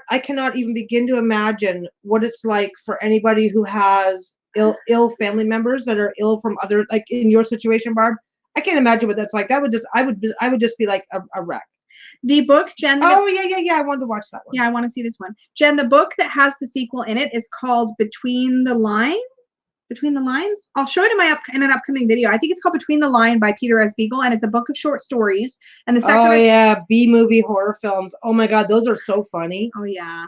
even begin to imagine what it's like for anybody who has ill family members that are ill from other, like in your situation, Barb. I can't imagine what that's like. That would just I would just be like a wreck. The book, Jen. Oh yeah. I wanted to watch that one. Yeah, I want to see this one. Jen, the book that has the sequel in it is called Between the Lines. Between the Lines. I'll show it in an upcoming video. I think it's called Between the Line by Peter S. Beagle, and it's a book of short stories. And the second. Oh yeah, B-movie horror films. Oh my God, those are so funny. Oh yeah.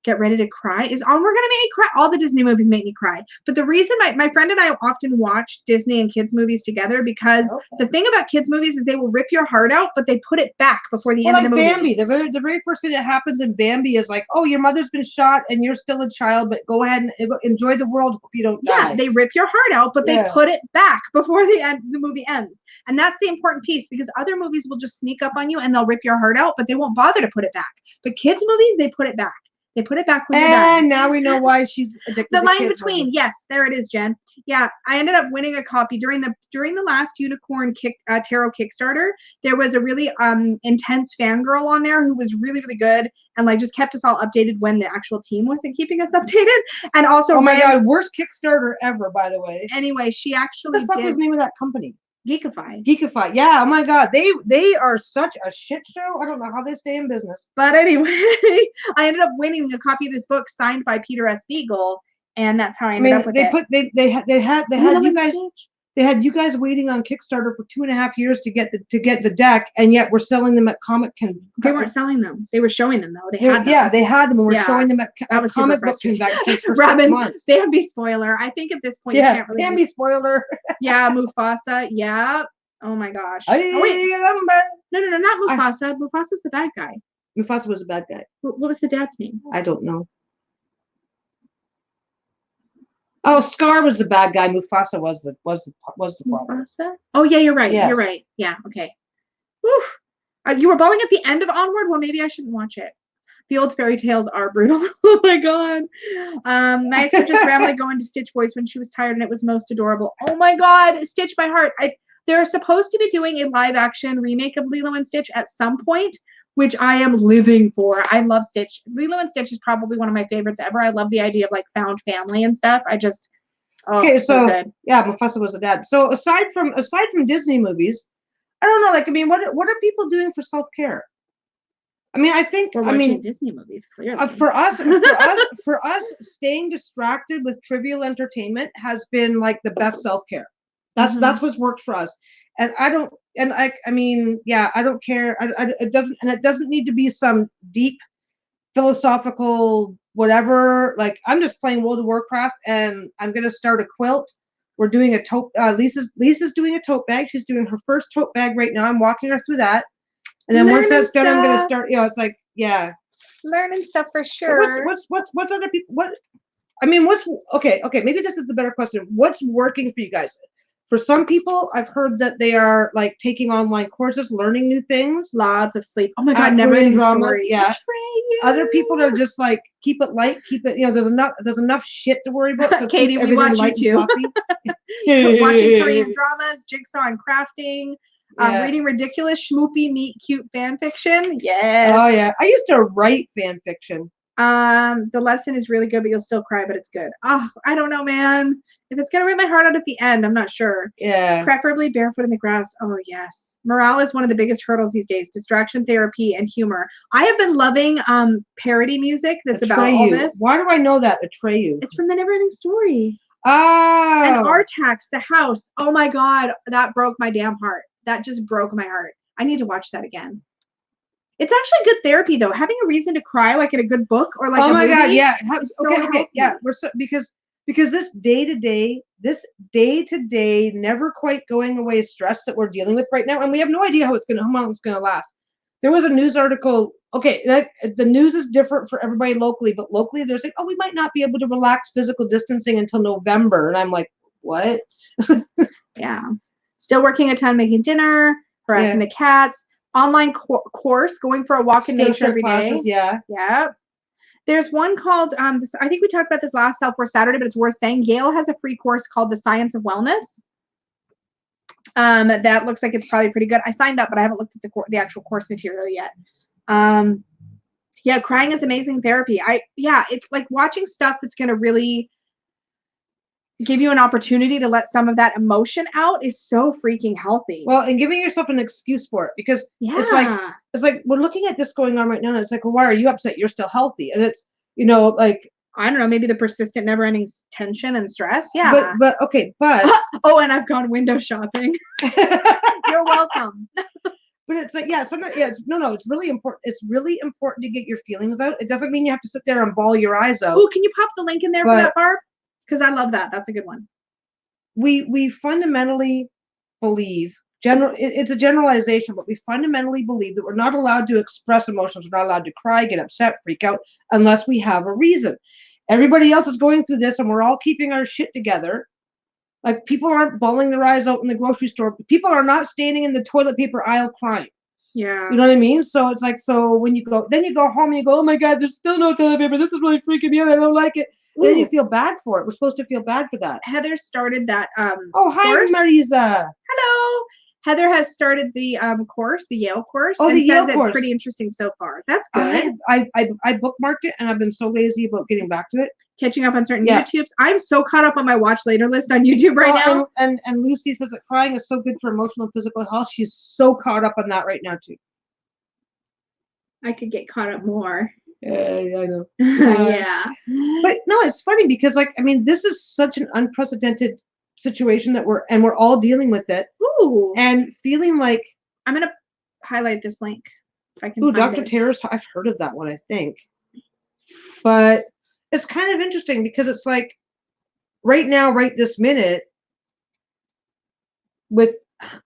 Get ready to cry is all we're gonna make me cry. All the Disney movies make me cry. But the reason my friend and I often watch Disney and kids movies together because the thing about kids movies is they will rip your heart out, but they put it back before the end of the movie. Bambi, the very first thing that happens in Bambi is like, oh, your mother's been shot and you're still a child, but go ahead and enjoy the world. Hope you don't die. Yeah, they rip your heart out, but they put it back before the movie ends. And that's the important piece because other movies will just sneak up on you and they'll rip your heart out, but they won't bother to put it back. But kids movies, they put it back. They put it back when you're done. And now we know why she's addicted the to line kids between. movies. Yes, there it is, Jen. Yeah, I ended up winning a copy during the last Unicorn Tarot Kickstarter. There was a really intense fangirl on there who was really, really good and like just kept us all updated when the actual team wasn't keeping us updated. And also, oh my God, worst Kickstarter ever, by the way. Anyway, she actually what the fuck was the name of that company? Geekify. Yeah. Oh my God, they are such a shit show. I don't know how they stay in business. But anyway, I ended up winning a copy of this book signed by Peter S. Beagle, and that's how I ended up with it. They had you guys waiting on Kickstarter for 2.5 years to get the deck, and yet we're selling them at Comic Con. They weren't selling them; they were showing them though. They had them. Yeah, they had them, and we're showing them at comic book conventions for 6 months. Bambi spoiler. I think at this point you can't really. Bambi spoiler. Yeah, Mufasa. Yeah. Oh my gosh. No, not Mufasa. Mufasa's the bad guy. Mufasa was a bad guy. What was the dad's name? I don't know. Oh, Scar was the bad guy. Mufasa was the problem. Mufasa? Oh yeah, you're right. Yes. You're right. Yeah. Okay. Oof. You were bawling at the end of Onward. Well, maybe I shouldn't watch it. The old fairy tales are brutal. Oh my God. My sister just randomly going to Stitch voice when she was tired, and it was most adorable. Oh my God, Stitch by heart. They're supposed to be doing a live action remake of Lilo and Stitch at some point, which I am living for. I love Stitch. Lilo and Stitch is probably one of my favorites ever. I love the idea of like found family and stuff. Okay, so yeah, Mufasa was a dad. So aside from Disney movies, I don't know. Like, I mean, what are people doing for self-care? I mean, I think Disney movies clearly. For us, staying distracted with trivial entertainment has been like the best self-care. That's what's worked for us. And I don't care. It doesn't need to be some deep philosophical whatever. Like, I'm just playing World of Warcraft, and I'm gonna start a quilt. We're doing a tote. Lisa's doing a tote bag. She's doing her first tote bag right now. I'm walking her through that. And then once that's done, I'm gonna start. It's like, yeah, learning stuff for sure. What's other people? What's okay? Maybe this is the better question. What's working for you guys? For some people, I've heard that they are like taking online courses, learning new things. Lots of sleep. Oh my God, never ending dramas. Yeah. Other people are just like, keep it light, keep it. There's enough shit to worry about. So Katie, we watch you too. Watching Korean dramas, jigsaw and crafting. Reading ridiculous, schmoopy, meet cute fan fiction. Yeah. Oh yeah. I used to write fan fiction. The lesson is really good, but you'll still cry, but it's good. Oh, I don't know, man. If it's gonna rip my heart out at the end, I'm not sure. Yeah. Preferably barefoot in the grass. Oh yes. Morale is one of the biggest hurdles these days. Distraction therapy and humor. I have been loving parody music that's about all this. Why do I know that? Atreyu. It's from the Neverending Story. Oh. And Artax, the house. Oh my God, that broke my damn heart. That just broke my heart. I need to watch that again. It's actually good therapy though. Having a reason to cry, like in a good book or like. Oh my God, yeah. Okay, yeah. We're so because this day to day, never quite going away stress that we're dealing with right now, and we have no idea how long it's gonna last. There was a news article. Okay, the news is different for everybody locally, but locally there's like, oh, we might not be able to relax physical distancing until November, and I'm like, what? Yeah. Still working a ton, making dinner, harassing the cats. Online course, going for a walk in nature every day. Yeah. Yeah. There's one called, I think we talked about this last Self-Worth Saturday, but it's worth saying. Yale has a free course called The Science of Wellness. That looks like it's probably pretty good. I signed up, but I haven't looked at the actual course material yet. Yeah, crying is amazing therapy. It's like watching stuff that's going to really give you an opportunity to let some of that emotion out is so freaking healthy. Well, and giving yourself an excuse for it, because it's like we're looking at this going on right now, and it's like, well, why are you upset? You're still healthy, and it's like, I don't know, maybe the persistent, never-ending tension and stress. Yeah. But okay, but oh, and I've gone window shopping. You're welcome. But it's like, yeah, sometimes, yeah, no, it's really important. It's really important to get your feelings out. It doesn't mean you have to sit there and bawl your eyes out. Oh, can you pop the link in there for that, Barb? Because I love that. That's a good one. We fundamentally believe, it's a generalization, but we fundamentally believe that we're not allowed to express emotions. We're not allowed to cry, get upset, freak out, unless we have a reason. Everybody else is going through this, and we're all keeping our shit together. Like, people aren't bawling their eyes out in the grocery store. People are not standing in the toilet paper aisle crying. Yeah. You know what I mean? So it's like, so when you go home and you go, oh my God, there's still no toilet paper. This is really freaking me out. I don't like it. Ooh. Then you feel bad for it. We're supposed to feel bad for that. Heather started that oh, hi, course. Marisa. Hello. Heather has started the course, the Yale course. Oh, the Yale says course. It's pretty interesting so far. That's good. I bookmarked it, and I've been so lazy about getting back to it. Catching up on certain YouTubes. I'm so caught up on my watch later list on YouTube right now. And Lucy says that crying is so good for emotional and physical health. She's so caught up on that right now too. I could get caught up more. Yeah, I know. Yeah. But no, it's funny because, like, I mean, this is such an unprecedented situation that we're all dealing with it. Ooh. And feeling like, I'm gonna highlight this link if I can. Ooh, Dr. Tara's. I've heard of that one, I think. But it's kind of interesting because it's like, right now, right this minute, with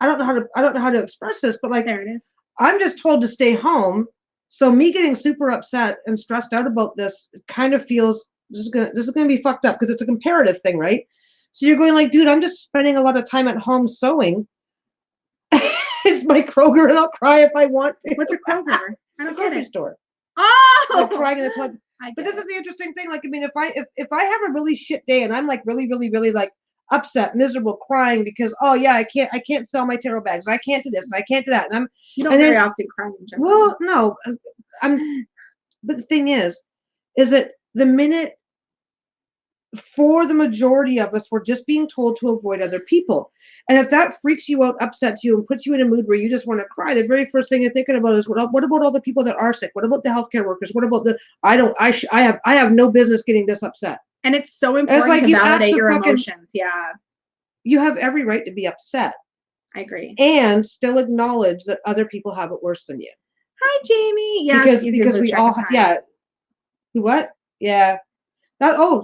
I don't know how to express this, but like, there it is. I'm just told to stay home. So me getting super upset and stressed out about this kind of feels this is gonna be fucked up, because it's a comparative thing, right? So you're going like, dude, I'm just spending a lot of time at home sewing. It's my Kroger, and I'll cry if I want to. What's a Kroger? I don't get it. Store. Oh, like crying in the toilet. But this is the interesting thing. Like, I mean, if I have a really shit day and I'm like really, really, really like upset, miserable, crying because, oh yeah, I can't sell my tarot bags, I can't do this, and I can't do that, and you don't very often cry in general. Well, no, but the thing is that the minute, for the majority of us, we're just being told to avoid other people. And if that freaks you out, upsets you, and puts you in a mood where you just want to cry, the very first thing you're thinking about is, what about all the people that are sick? What about the healthcare workers? What about I have no business getting this upset. And it's so important to validate your emotions. Yeah. You have every right to be upset. I agree. And still acknowledge that other people have it worse than you. Hi, Jamie. Yeah. Because we all, yeah. What? Yeah.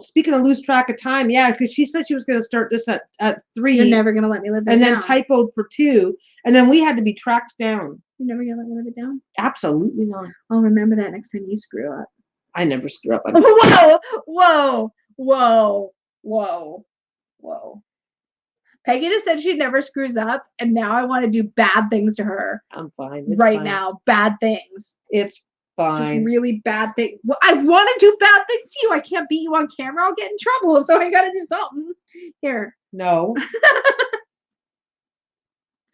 Speaking of lose track of time, yeah, because she said she was going to start this at 3. You're never going to let me live that and down. And then typoed for 2, and then we had to be tracked down. You're never going to let me live it down? Absolutely not. I'll remember that next time you screw up. I never screw up. Whoa. Peggy just said she never screws up, and now I want to do bad things to her. I'm fine. Now, bad things. It's fine. Just really bad things. Well, I want to do bad things to you. I can't beat you on camera. I'll get in trouble, so I got to do something. Here. No.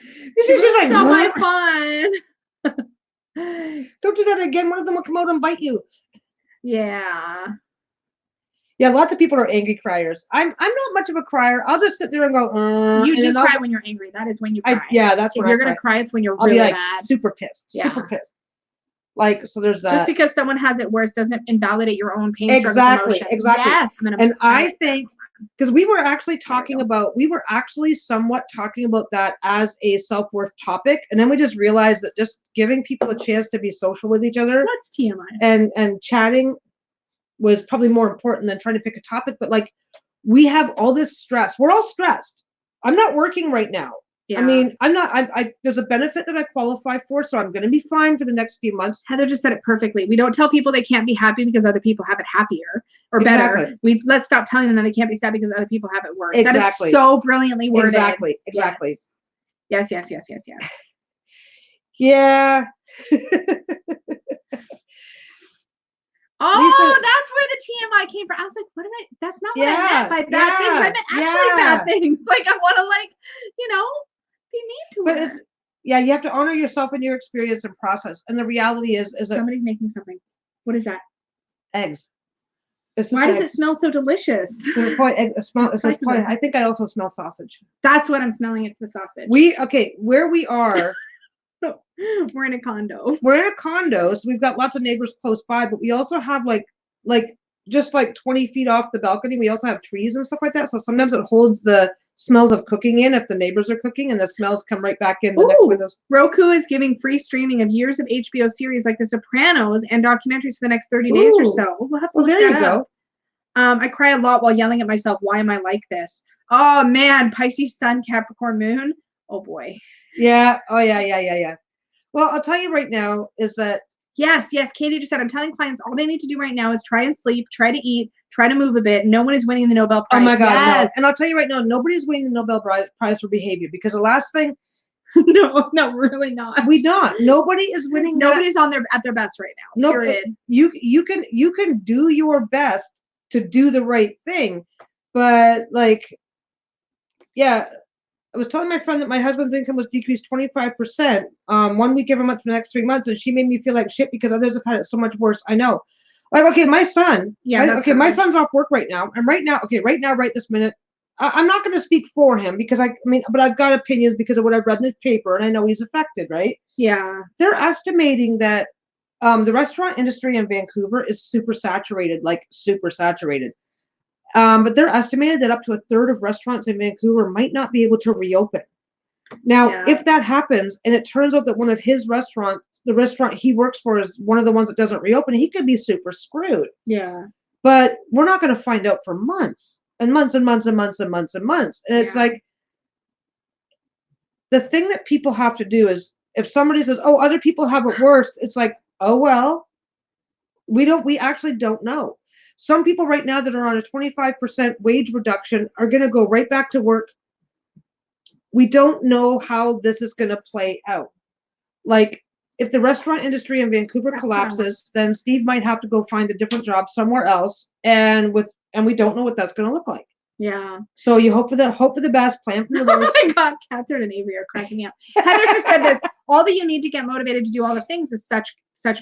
She's like, not my fun. Don't do that again. One of them will come out and bite you. Yeah. Yeah, lots of people are angry criers. I'm not much of a crier. I'll just sit there and go. You do cry when you're angry. That is when you cry. That's when if you're gonna cry. It's when you're I'll really be like mad. super pissed. Yeah. Super pissed. Like, so there's that. Just because someone has it worse doesn't invalidate your own pain. Exactly. Yes. And I think, because we were actually somewhat talking about that as a self-worth topic, and then we just realized that just giving people a chance to be social with each other, what's TMI, and chatting was probably more important than trying to pick a topic. But like, we have all this stress. We're all stressed. I'm not working right now. Yeah. I mean, I'm not, there's a benefit that I qualify for, so I'm going to be fine for the next few months. Heather just said it perfectly. We don't tell people they can't be happy because other people have it happier or better. Let's stop telling them that they can't be sad because other people have it worse. Exactly. That is so brilliantly worded. Exactly. Yes. Yeah. Oh, Lisa, that's where the TMI came from. I was like, that's not what I meant by bad things. I meant actually bad things. Like, I want to, be mean to her. You have to honor yourself and your experience and process. And the reality is that somebody's making something. What is that? Eggs. It's just Why does like, it smell so delicious? it's probably, I think I also smell sausage. That's what I'm smelling. It's the sausage. Where we are, We're in a condo. we're in a condo, so we've got lots of neighbors close by, but we also have like just like 20 feet off the balcony, we also have trees and stuff like that. So sometimes it holds the smells of cooking in if the neighbors are cooking, and the smells come right back in the next windows. Roku is giving free streaming of years of HBO series like The Sopranos and documentaries for the next 30 days or so. We'll have to look there you that go. up. I cry a lot while yelling at myself, why am I like this? Oh man, Pisces Sun, Capricorn Moon. Oh boy. Yeah. Oh yeah. Well, I'll tell you right now is that yes, Katie just said, I'm telling clients all they need to do right now is try and sleep, try to eat, try to move a bit. No one is winning the Nobel Prize. Oh my God, yes. no. And I'll tell you right now, nobody's winning the Nobel Prize for behavior, because the last thing no, really not. Nobody is winning. Nobody's at their best right now. No, period. You can do your best to do the right thing, but like, yeah, I was telling my friend that my husband's income was decreased 25%, 1 week every month for the next 3 months, and she made me feel like shit because others have had it so much worse. I know. Like, okay, my son. Yeah. My son's off work right now, and right now, right this minute, I'm not going to speak for him because but I've got opinions because of what I've read in the paper, and I know he's affected, right? Yeah. They're estimating that the restaurant industry in Vancouver is super saturated. But they're estimated that up to a third of restaurants in Vancouver might not be able to reopen. Now, if that happens, and it turns out that one of his restaurants, the restaurant he works for, is one of the ones that doesn't reopen, he could be super screwed. Yeah. But we're not going to find out for months and months and months and months and months and months. And it's like, the thing that people have to do is, if somebody says, oh, other people have it worse, it's like, oh, well, we actually don't know. Some people right now that are on a 25% wage reduction are going to go right back to work. We don't know how this is going to play out. Like, if the restaurant industry in Vancouver collapses, then Steve might have to go find a different job somewhere else, and we don't know what that's going to look like. Yeah. So you hope for the best, plan for the worst. Oh my God, Catherine and Avery are cracking me up. Heather just said this. All that you need to get motivated to do all the things is such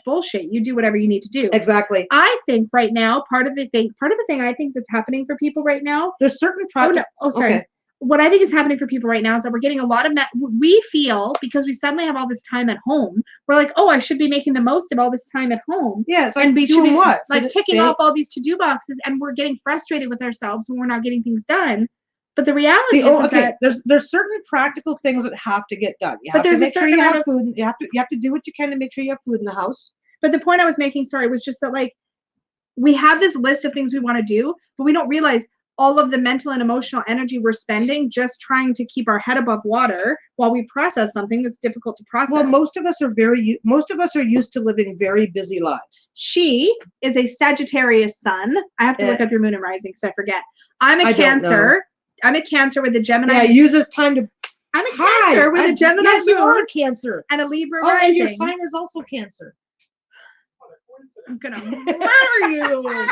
bullshit. You do whatever you need to do. Exactly. I think right now, part of the thing I think that's happening for people right now. There's certain sorry. Okay. What I think is happening for people right now is that we're getting a lot of we feel, because we suddenly have all this time at home, we're like, oh, I should be making the most of all this time at home. Yeah, it's like, and we should be what? Like ticking off all these to-do boxes, and we're getting frustrated with ourselves when we're not getting things done. But the reality is that there's certain practical things that have to get done. You have to make sure you have food. You have to do what you can to make sure you have food in the house. But the point I was making, was just that, like, we have this list of things we want to do, but we don't realize all of the mental and emotional energy we're spending just trying to keep our head above water while we process something that's difficult to process. Well, most of us are used to living very busy lives. She is a Sagittarius sun. I have to look up your moon and rising because I forget. I'm a Cancer. I'm a Cancer with a Gemini. Yeah, use this time to. I'm a Cancer with a Gemini. Yes, you are a Cancer. And a Libra rising. And your sign is also Cancer. I'm gonna murder you.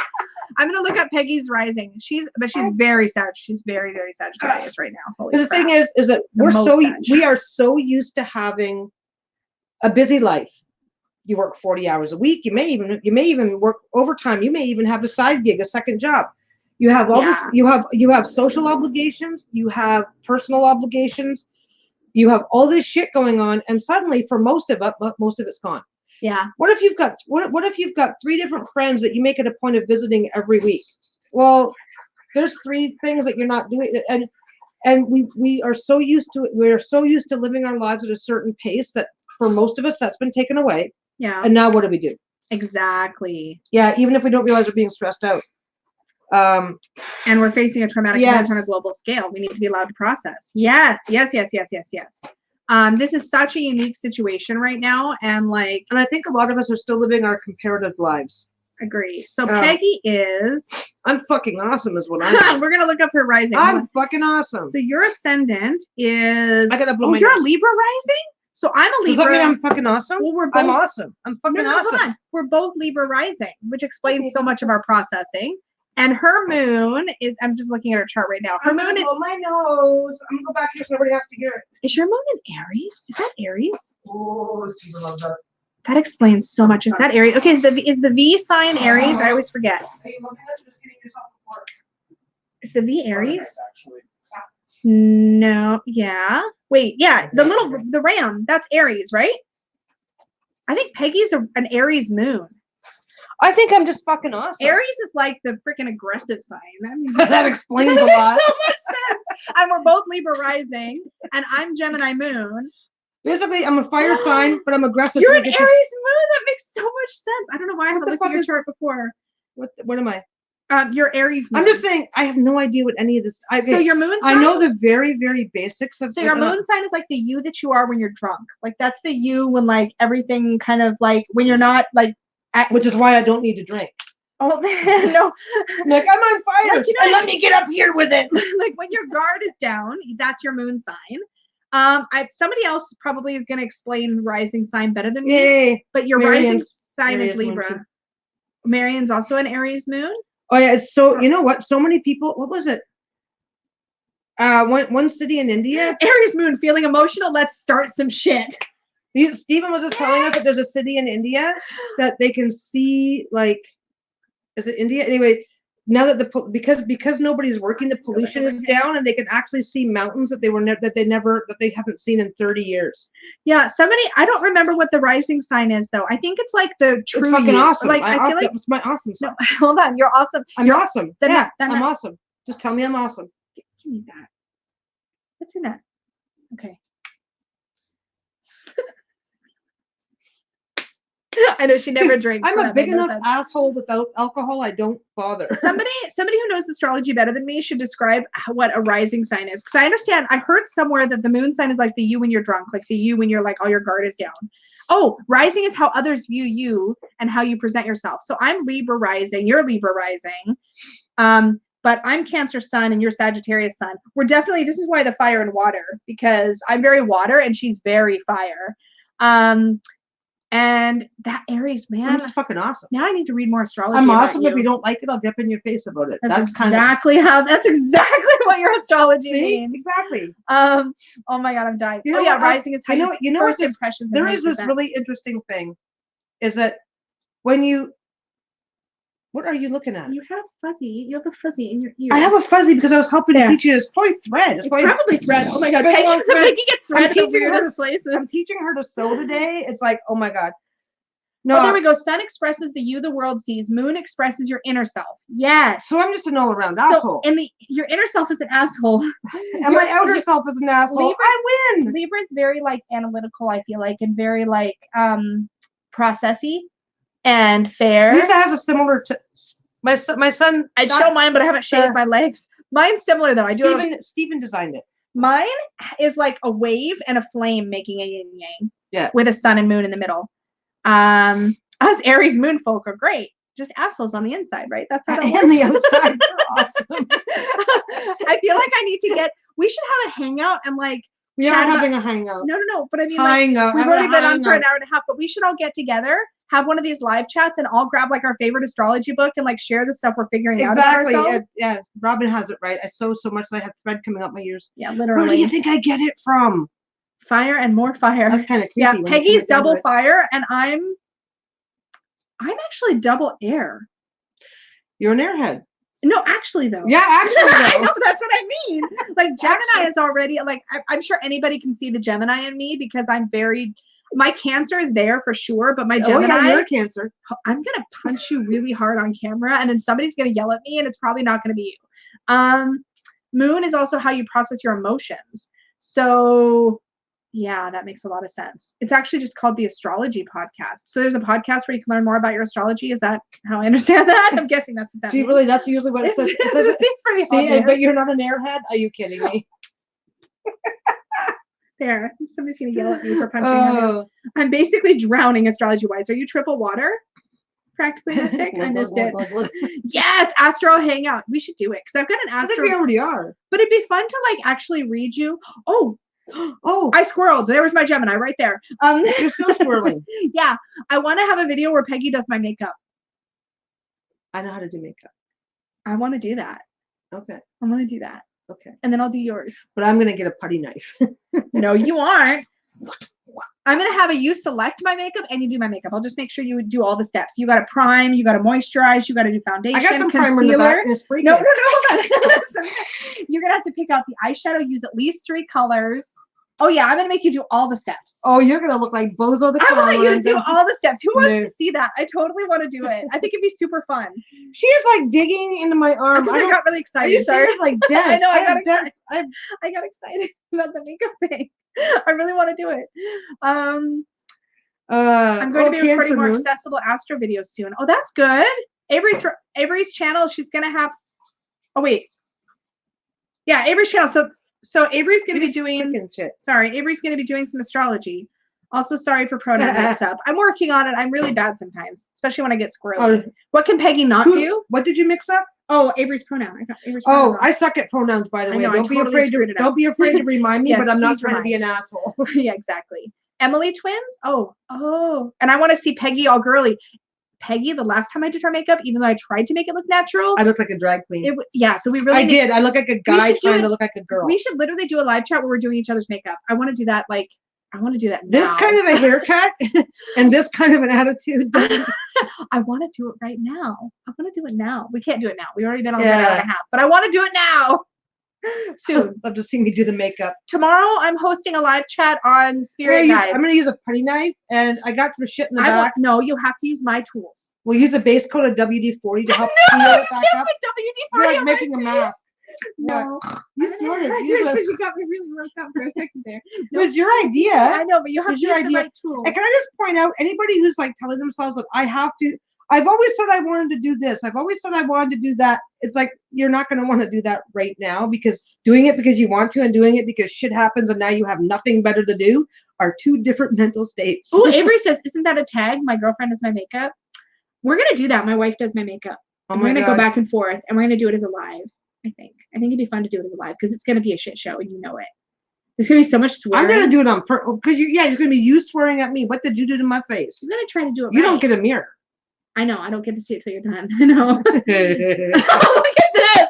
I'm gonna look up Peggy's rising. She's very sad. She's very, very Sagittarius right now. Holy the crap. thing is that we are so used to having a busy life. You work 40 hours a week. You may even work overtime. You may even have a side gig, a second job. You have all this. You have social obligations. You have personal obligations. You have all this shit going on, and suddenly, for most of it's gone. Yeah. What if you've got 3 different friends that you make it a point of visiting every week? Well, there's 3 things that you're not doing, and we are so used to it. We're so used to living our lives at a certain pace that for most of us that's been taken away. Yeah. And now what do? Exactly. Yeah, even if we don't realize we're being stressed out. And we're facing a traumatic event on a global scale. We need to be allowed to process. Yes. This is such a unique situation right now, and I think a lot of us are still living our comparative lives. Agree. So Peggy is. I'm fucking awesome, is what I am. We're gonna look up her rising. I'm fucking awesome. So your ascendant is. I gotta blow my you're nose. a Libra rising. So I'm a Libra. Does that mean I'm fucking awesome? Well, we're both. I'm awesome. I'm fucking awesome. Hold on. We're both Libra rising, which explains so much of our processing. And her moon is, I'm just looking at her chart right now. Her moon is. Oh, my nose. I'm going to go back here so nobody has to hear it. Is your moon in Aries? Is that Aries? Oh, she loves that. That explains so much. Is that Aries? Okay, is the V sign Aries? I always forget. Is the V Aries? No. Yeah. Wait. Yeah. The ram. That's Aries, right? I think Peggy's an Aries moon. I think I'm just fucking awesome. Aries is like the freaking aggressive sign. That explains a lot. So much sense. And we're both Libra rising, and I'm Gemini moon. Basically, I'm a fire sign, but I'm aggressive. You're an Aries moon. That makes so much sense. I don't know why I haven't looked at your chart before. What am I? You're Aries moon. I'm just saying, I have no idea what any of this. So your moon sign? I know the very, very basics of. So your moon sign is like the you that you are when you're drunk. Like that's the you when like everything kind of like when you're not like. Which is why I don't need to drink. Oh no! Like I'm on fire, like, and let me get up here with it. Like when your guard is down, that's your moon sign. Somebody else probably is going to explain rising sign better than me. But your rising sign is Libra. Marion's also an Aries moon. Oh yeah, so you know what? So many people. What was it? One city in India. Aries moon, feeling emotional. Let's start some shit. Stephen was just telling us that there's a city in India that they can see, like, is it India? Anyway, now that because nobody's working, the pollution is down, and they can actually see mountains that they haven't seen in 30 years. Yeah, I don't remember what the rising sign is though. I think it's like the true. It's fucking awesome. Like I feel like that was my awesome sign. No, hold on, you're awesome. I'm awesome. I'm awesome. Just tell me I'm awesome. Give me that. What's in that? Okay. I know she never drinks. I'm a big enough asshole without alcohol. I don't bother. Somebody who knows astrology better than me should describe what a rising sign is. Because I understand, I heard somewhere that the moon sign is like the you when you're drunk, like the you when you're like all your guard is down. Oh, rising is how others view you and how you present yourself. So I'm Libra rising, you're Libra rising. But I'm Cancer sun and you're Sagittarius sun. This is why the fire and water, because I'm very water and she's very fire. And that Aries, man, that's fucking awesome. Now I need to read more astrology. I'm awesome. If you don't like it, I'll get up in your face about it. That's exactly what your astrology means. Exactly. Oh my god, I'm dying. You know, rising is how you know first impressions. There is this really interesting thing, is that when you. What are you looking at? You have a fuzzy in your ear. I have a fuzzy because I was helping to teach you. It's probably thread. It's probably thread. Oh my god, Peggy gets thread in weirdest places. I'm teaching her to sew today. It's like, oh my god. No, there we go. Sun expresses the you the world sees. Moon expresses your inner self. Yes. So I'm just an all-around asshole. And your inner self is an asshole. And my outer self is an asshole. I win. Libra is very like analytical, I feel like, and very like processy. And fair. Lisa has a similar to my son. I'd show mine, but I haven't shaved my legs. Mine's similar though. Stephen designed it. Mine is like a wave and a flame making a yin yang. Yeah. With a sun and moon in the middle. Us Aries moon folk are great. Just assholes on the inside, right? That's how that works. And the outside are awesome. I feel like I need to we should have a hangout and like. We are having a hangout. No. But I mean, we've already been on for an hour and a half, but we should all get together, have one of these live chats, and all grab like our favorite astrology book and like share the stuff we're figuring out about ourselves. Yeah, Robin has it right. I sew so much that I have thread coming up my ears. Yeah, literally. Where do you think I get it from? Fire and more fire. That's kind of creepy. Yeah, Peggy's double fire, and I'm actually double air. You're an airhead. No, actually though. Yeah, actually though. I know, that's what I mean. Like Gemini is already like I'm sure anybody can see the Gemini in me because my Cancer is there for sure, but my Gemini. Oh yeah, you're a Cancer. I'm gonna punch you really hard on camera, and then somebody's gonna yell at me, and it's probably not gonna be you. Moon is also how you process your emotions. So yeah, that makes a lot of sense. It's actually just called the Astrology Podcast. So there's a podcast where you can learn more about your astrology. Is that how I understand that? I'm guessing that's what that means. Really, that's usually what it says. It seems pretty obvious. But you're not an airhead? Are you kidding me? There, somebody's gonna yell at me for punching her. I'm basically drowning astrology-wise. Are you triple water? Practically mystic. I missed it. Yes, Astro Hangout. We should do it because I've got an Astro. I think we already are. But it'd be fun to like actually read you. Oh, I squirreled. There was my Gemini right there. You're still squirreling. Yeah, I want to have a video where Peggy does my makeup. I know how to do makeup. I want to do that. Okay. I want to do that. Okay. And then I'll do yours. But I'm gonna get a putty knife. No, you aren't. I'm gonna have you select my makeup and you do my makeup. I'll just make sure you do all the steps. You gotta prime, you gotta moisturize, you gotta do foundation, I got some concealer. primer in the back and a spray No, can. You're gonna have to pick out the eyeshadow, use at least 3 colors. Oh yeah, I'm gonna make you do all the steps. Oh, you're gonna look like Bozo the I Clown. want you to do all the steps. Who wants No. to see that? I totally want to do it. I think it'd be super fun. She is like digging into my arm. Because I got really Are excited. you Sorry. serious? Like dense. I know, I got have dense. I got excited about the makeup thing. I really want to do it. I'm going to be recording more accessible Astro videos soon. Oh, that's good. Avery's channel. She's gonna have. Oh wait. Yeah, Avery's channel. So Avery's gonna be doing. Sorry, Avery's gonna be doing some astrology. Also, sorry for pronoun mix-up. I'm working on it. I'm really bad sometimes, especially when I get squirrely. What can Peggy not do? What did you mix up? Oh, Avery's pronoun. I got Avery's pronoun. Oh, I suck at pronouns, by the way. know, Don't be afraid to remind me, Yes, but I'm not please trying to be an remind. asshole. Yeah, exactly. Emily twins? Oh. And I want to see Peggy all girly. Peggy, the last time I did her makeup, even though I tried to make it look natural, I look like a drag queen. So we really did. I look like a guy trying to look like a girl. We should literally do a live chat where we're doing each other's makeup. I want to do that I want to do that now. This kind of a haircut and this kind of an attitude. I want to do it right now. I want to do it now. We can't do it now. We've already been on an hour and a half, but I want to do it now. Soon. Love to see me do the makeup. Tomorrow, I'm hosting a live chat on Spirit Guides. I'm going to use a putty knife, and I got some shit in the back. No, you have to use my tools. We'll use a base coat of WD-40 to help seal it back up. WD-40 You're like making a mask. No. You sort of You got me really worked up for a second there. No, it was your idea. I know, but you have to use the right tools. And can I just point out, anybody who's like telling themselves that I've always said I wanted to do this. I've always said I wanted to do that. It's like, you're not going to want to do that right now, because doing it because you want to and doing it because shit happens and now you have nothing better to do are 2 different mental states. Oh, Avery says, isn't that a tag? My girlfriend does my makeup. We're going to do that. My wife does my makeup. We're going to go back and forth, and we're going to do it as a live, I think. I think it'd be fun to do it as a live because it's going to be a shit show and you know it. There's going to be so much swearing. I'm going to do it on purpose because there's going to be you swearing at me. What did you do to my face? I'm going to try to do it You don't get a mirror. I know. I don't get to see it till you're done. I know. Oh, look at this.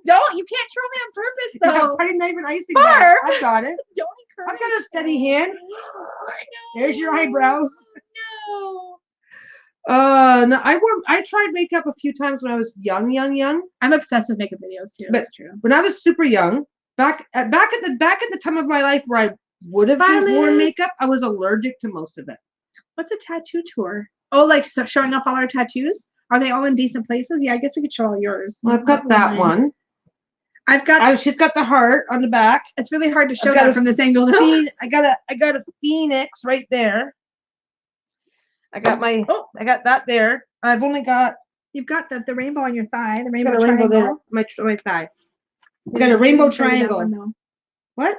You can't troll me on purpose, though. Putty knife and icing. I've got it. Don't encourage. I've got a steady hand. No. There's your eyebrows. No. No, I tried makeup a few times when I was young. I'm obsessed with makeup videos too. That's true. When I was super young, back at the time of my life where I would have worn makeup, I was allergic to most of it. What's a tattoo tour? Oh, like showing off all our tattoos? Are they all in decent places? Yeah, I guess we could show all yours. Well, I've got that one. She's got the heart on the back. It's really hard to show that from this angle though. I got a phoenix right there. I got that there. I've only got. You've got the rainbow on your thigh. The rainbow got a triangle. Rainbow there, my thigh. I got a rainbow triangle. One, what?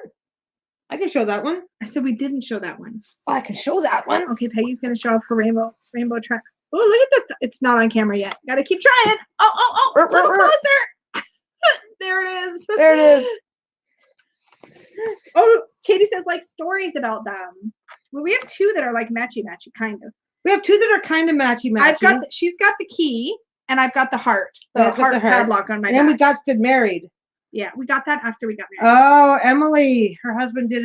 I can show that one. I said we didn't show that one. Oh, I can show that one. Okay, Peggy's gonna show off her rainbow triangle. Oh, look at that! It's not on camera yet. Gotta keep trying. Oh, a little closer. There it is. There it is. Oh, Katie says like stories about them. Well, we have 2 that are like matchy, kind of. We have 2 that are kind of matchy. She's got the key, and I've got the heart. The heart padlock on my back. And we got married. Yeah, we got that after we got married. Oh, Emily, her husband did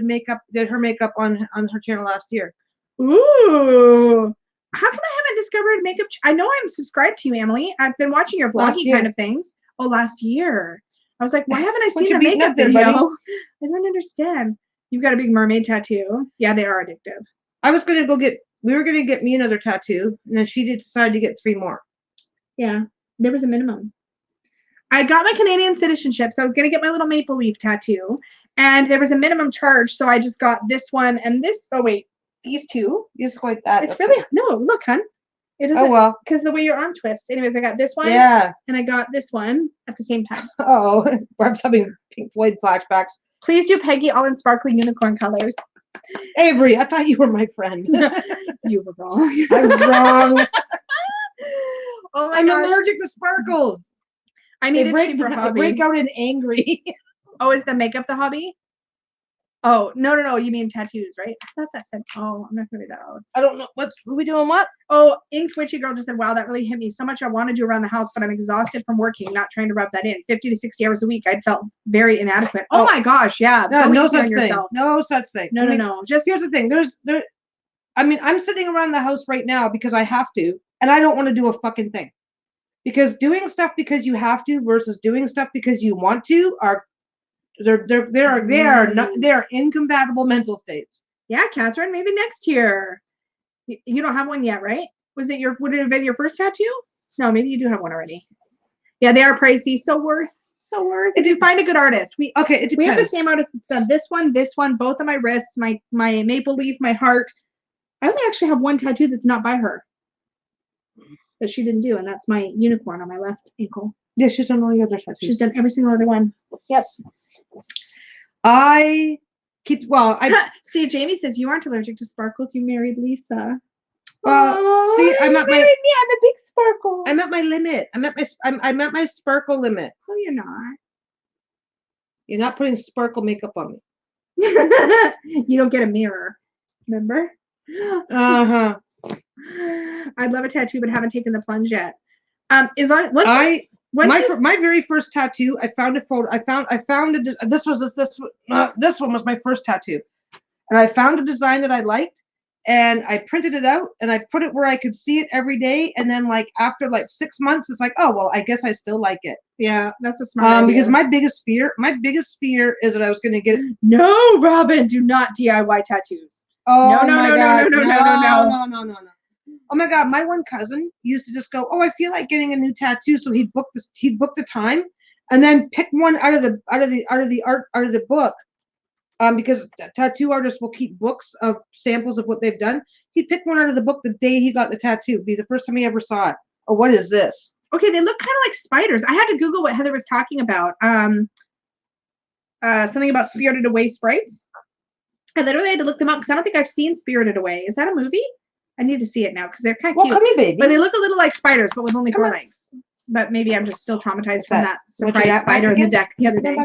her makeup on her channel last year. Ooh. How come I haven't discovered makeup? I know I'm subscribed to you, Emily. I've been watching your vloggy kind of things. Oh, last year. I was like, why haven't I seen the makeup video? I don't understand. You've got a big mermaid tattoo. Yeah, they are addictive. We were going to get me another tattoo, and then she decided to get 3 more. Yeah, there was a minimum. I got my Canadian citizenship, so I was going to get my little maple leaf tattoo, and there was a minimum charge, so I just got this one and this. Oh, wait, these 2. Just like that. It's really, no, look, hun. It doesn't, oh, well. Because the way your arm twists. Anyways, I got this one. Yeah. And I got this one at the same time. Oh, I'm having Pink Floyd flashbacks. Please do Peggy all in sparkling unicorn colors. Avery, I thought you were my friend. You were wrong. I was wrong. Oh my I'm gosh. allergic to sparkles. I need a cheaper hobby. Break out in angry. Oh, is the makeup the hobby? Oh, no. You mean tattoos, right? I thought that said, oh, I'm not going to read that out. I don't know. Are we doing what? Oh, Inked Witchy Girl just said, wow, that really hit me so much. I want to do around the house, but I'm exhausted from working, not trying to rub that in. 50 to 60 hours a week. I felt very inadequate. Oh my gosh, yeah. No such thing. No such thing. No. Just here's the thing. I'm sitting around the house right now because I have to, and I don't want to do a fucking thing. Because doing stuff because you have to versus doing stuff because you want to are incompatible mental states. Yeah, Catherine, maybe next year. You don't have one yet, right? Would it have been your first tattoo? No, maybe you do have one already. Yeah, they are pricey. So worth. If you find a good artist. We have the same artist that's done this one, both of my wrists, my maple leaf, my heart. I only actually have one tattoo that's not by her. That she didn't do, and that's my unicorn on my left ankle. Yeah, she's done all the other tattoos. She's done every single other one. Yep. See, Jamie says you aren't allergic to sparkles. You married Lisa. See, I'm at a big sparkle. I'm at my limit. I'm at my sparkle limit. Oh, you're not. You're not putting sparkle makeup on me. You don't get a mirror. Remember? I'd love a tattoo, but haven't taken the plunge yet. My very first tattoo. I found a photo. This one was my first tattoo, and I found a design that I liked, and I printed it out, and I put it where I could see it every day. And then, after 6 months, it's like, oh well, I guess I still like it. Yeah, that's a smart idea. Because my biggest fear is that I was going to get it. No, Robin, do not DIY tattoos. Oh no. Oh my God, my one cousin used to just go, oh, I feel like getting a new tattoo, so he'd book the time, and then pick one out of the book, because tattoo artists will keep books of samples of what they've done. He'd pick one out of the book the day he got the tattoo. It'd be the first time he ever saw it. Oh, what is this? Okay, they look kind of like spiders. I had to Google what Heather was talking about. Something about Spirited Away sprites. I literally had to look them up because I don't think I've seen Spirited Away. Is that a movie? I need to see it now because they're kind of cute. Come here, baby. But they look a little like spiders, but with only 4 legs. But maybe I'm just still traumatized from that surprise spider in the deck the other day.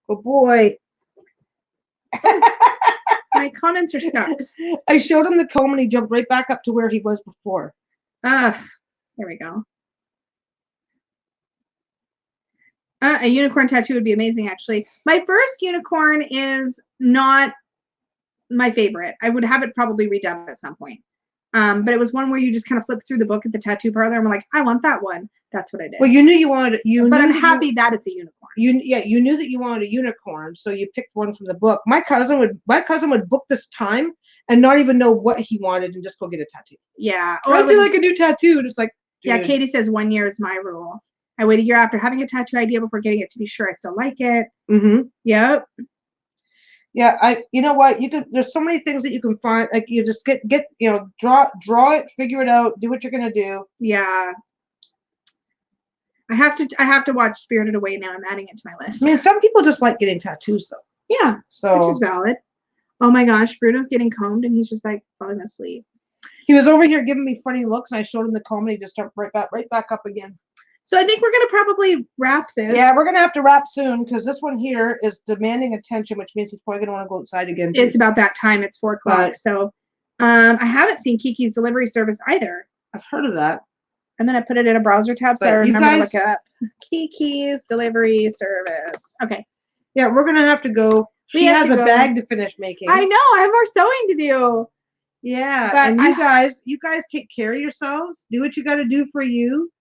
Oh boy. My comments are stuck. I showed him the comb and he jumped right back up to where he was before. There we go. A unicorn tattoo would be amazing, actually. My first unicorn is not my favorite. I would have it probably redone at some point. But it was one where you just kind of flip through the book at the tattoo parlor and I'm like, I want that one. That's what I did. Well, you knew you wanted it. But I'm happy that it's a unicorn. You knew that you wanted a unicorn, so you picked one from the book. My cousin would book this time and not even know what he wanted and just go get a tattoo. Yeah. Oh, I feel like a new tattoo. And it's like, dude. Yeah, Katie says 1 year is my rule. I wait a year after having a tattoo idea before getting it to be sure I still like it. Mm-hmm. Yep. Yeah, you know what? There's so many things that you can find. Like you just get draw it, figure it out, do what you're gonna do. Yeah. I have to watch Spirited Away now. I'm adding it to my list. I mean, some people just like getting tattoos though. Yeah. So which is valid. Oh my gosh, Bruno's getting combed and he's just like falling asleep. He was over here giving me funny looks and I showed him the comb and he just jumped right back up again. So I think we're going to probably wrap this. Yeah, we're going to have to wrap soon because this one here is demanding attention, which means he's probably going to want to go outside again. It's about that time. It's 4 o'clock. So I haven't seen Kiki's delivery service either. I've heard of that. I'm going to put it in a browser tab so I remember to look it up. Kiki's delivery service. Okay. Yeah, we're going to have to go. She has a bag to finish making. I know. I have more sewing to do. Yeah. But and you guys take care of yourselves. Do what you got to do for you.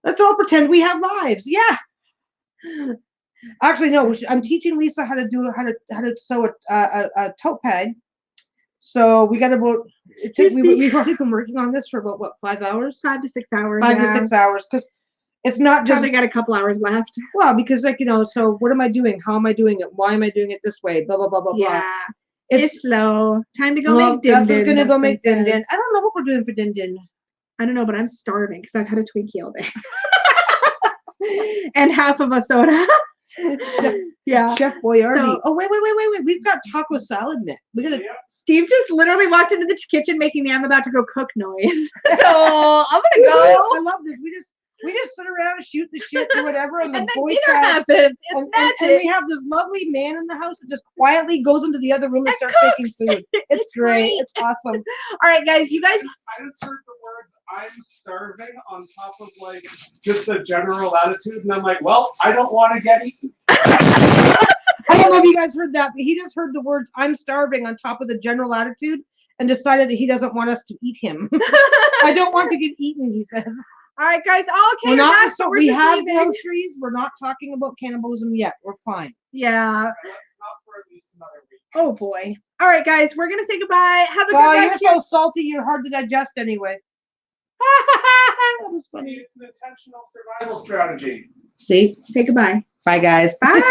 Let's all pretend we have lives. Yeah. Actually, no. I'm teaching Lisa how to sew a tote bag. So we got about. We've already been working on this for about what 5 hours? 5 to 6 hours. 5 to 6 hours because it's not just. Probably got a couple hours left. Well, because so what am I doing? How am I doing it? Why am I doing it this way? Blah blah blah blah blah. Yeah. It's slow. Time to go make din din. Gonna go make din din. I don't know what we're doing for din din. I don't know, but I'm starving because I've had a Twinkie all day. And half of a soda. Yeah. Chef Boyardee. Oh, wait. We've got taco salad mix. Steve just literally walked into the kitchen making the I'm about to go cook noise. So I'm going to go. I love this. We just sit around and shoot the shit or whatever, and the And then boy dinner chat. happens. It's And magic. we have this lovely man in the house that just quietly goes into the other room and And starts cooks. making food. It's great. It's awesome. All right, guys, you guys. I just heard the words "I'm starving" on top of like just a general attitude, and I'm like, well, I don't want to get eaten. I don't know if you guys heard that, but he just heard the words "I'm starving" on top of the general attitude and decided that he doesn't want us to eat him. I don't want to get eaten, he says. All right, guys. Oh, okay, We're not. back, So we're we just have leaving. groceries. We're not talking about cannibalism yet. We're fine. Yeah. Let's not for at least another week. Oh boy. All right, guys, we're gonna say goodbye. Have a Oh, good you're rest. so salty. You're hard to digest anyway. That was See, funny. it's an intentional survival strategy. See? Say goodbye. Bye, guys. Bye.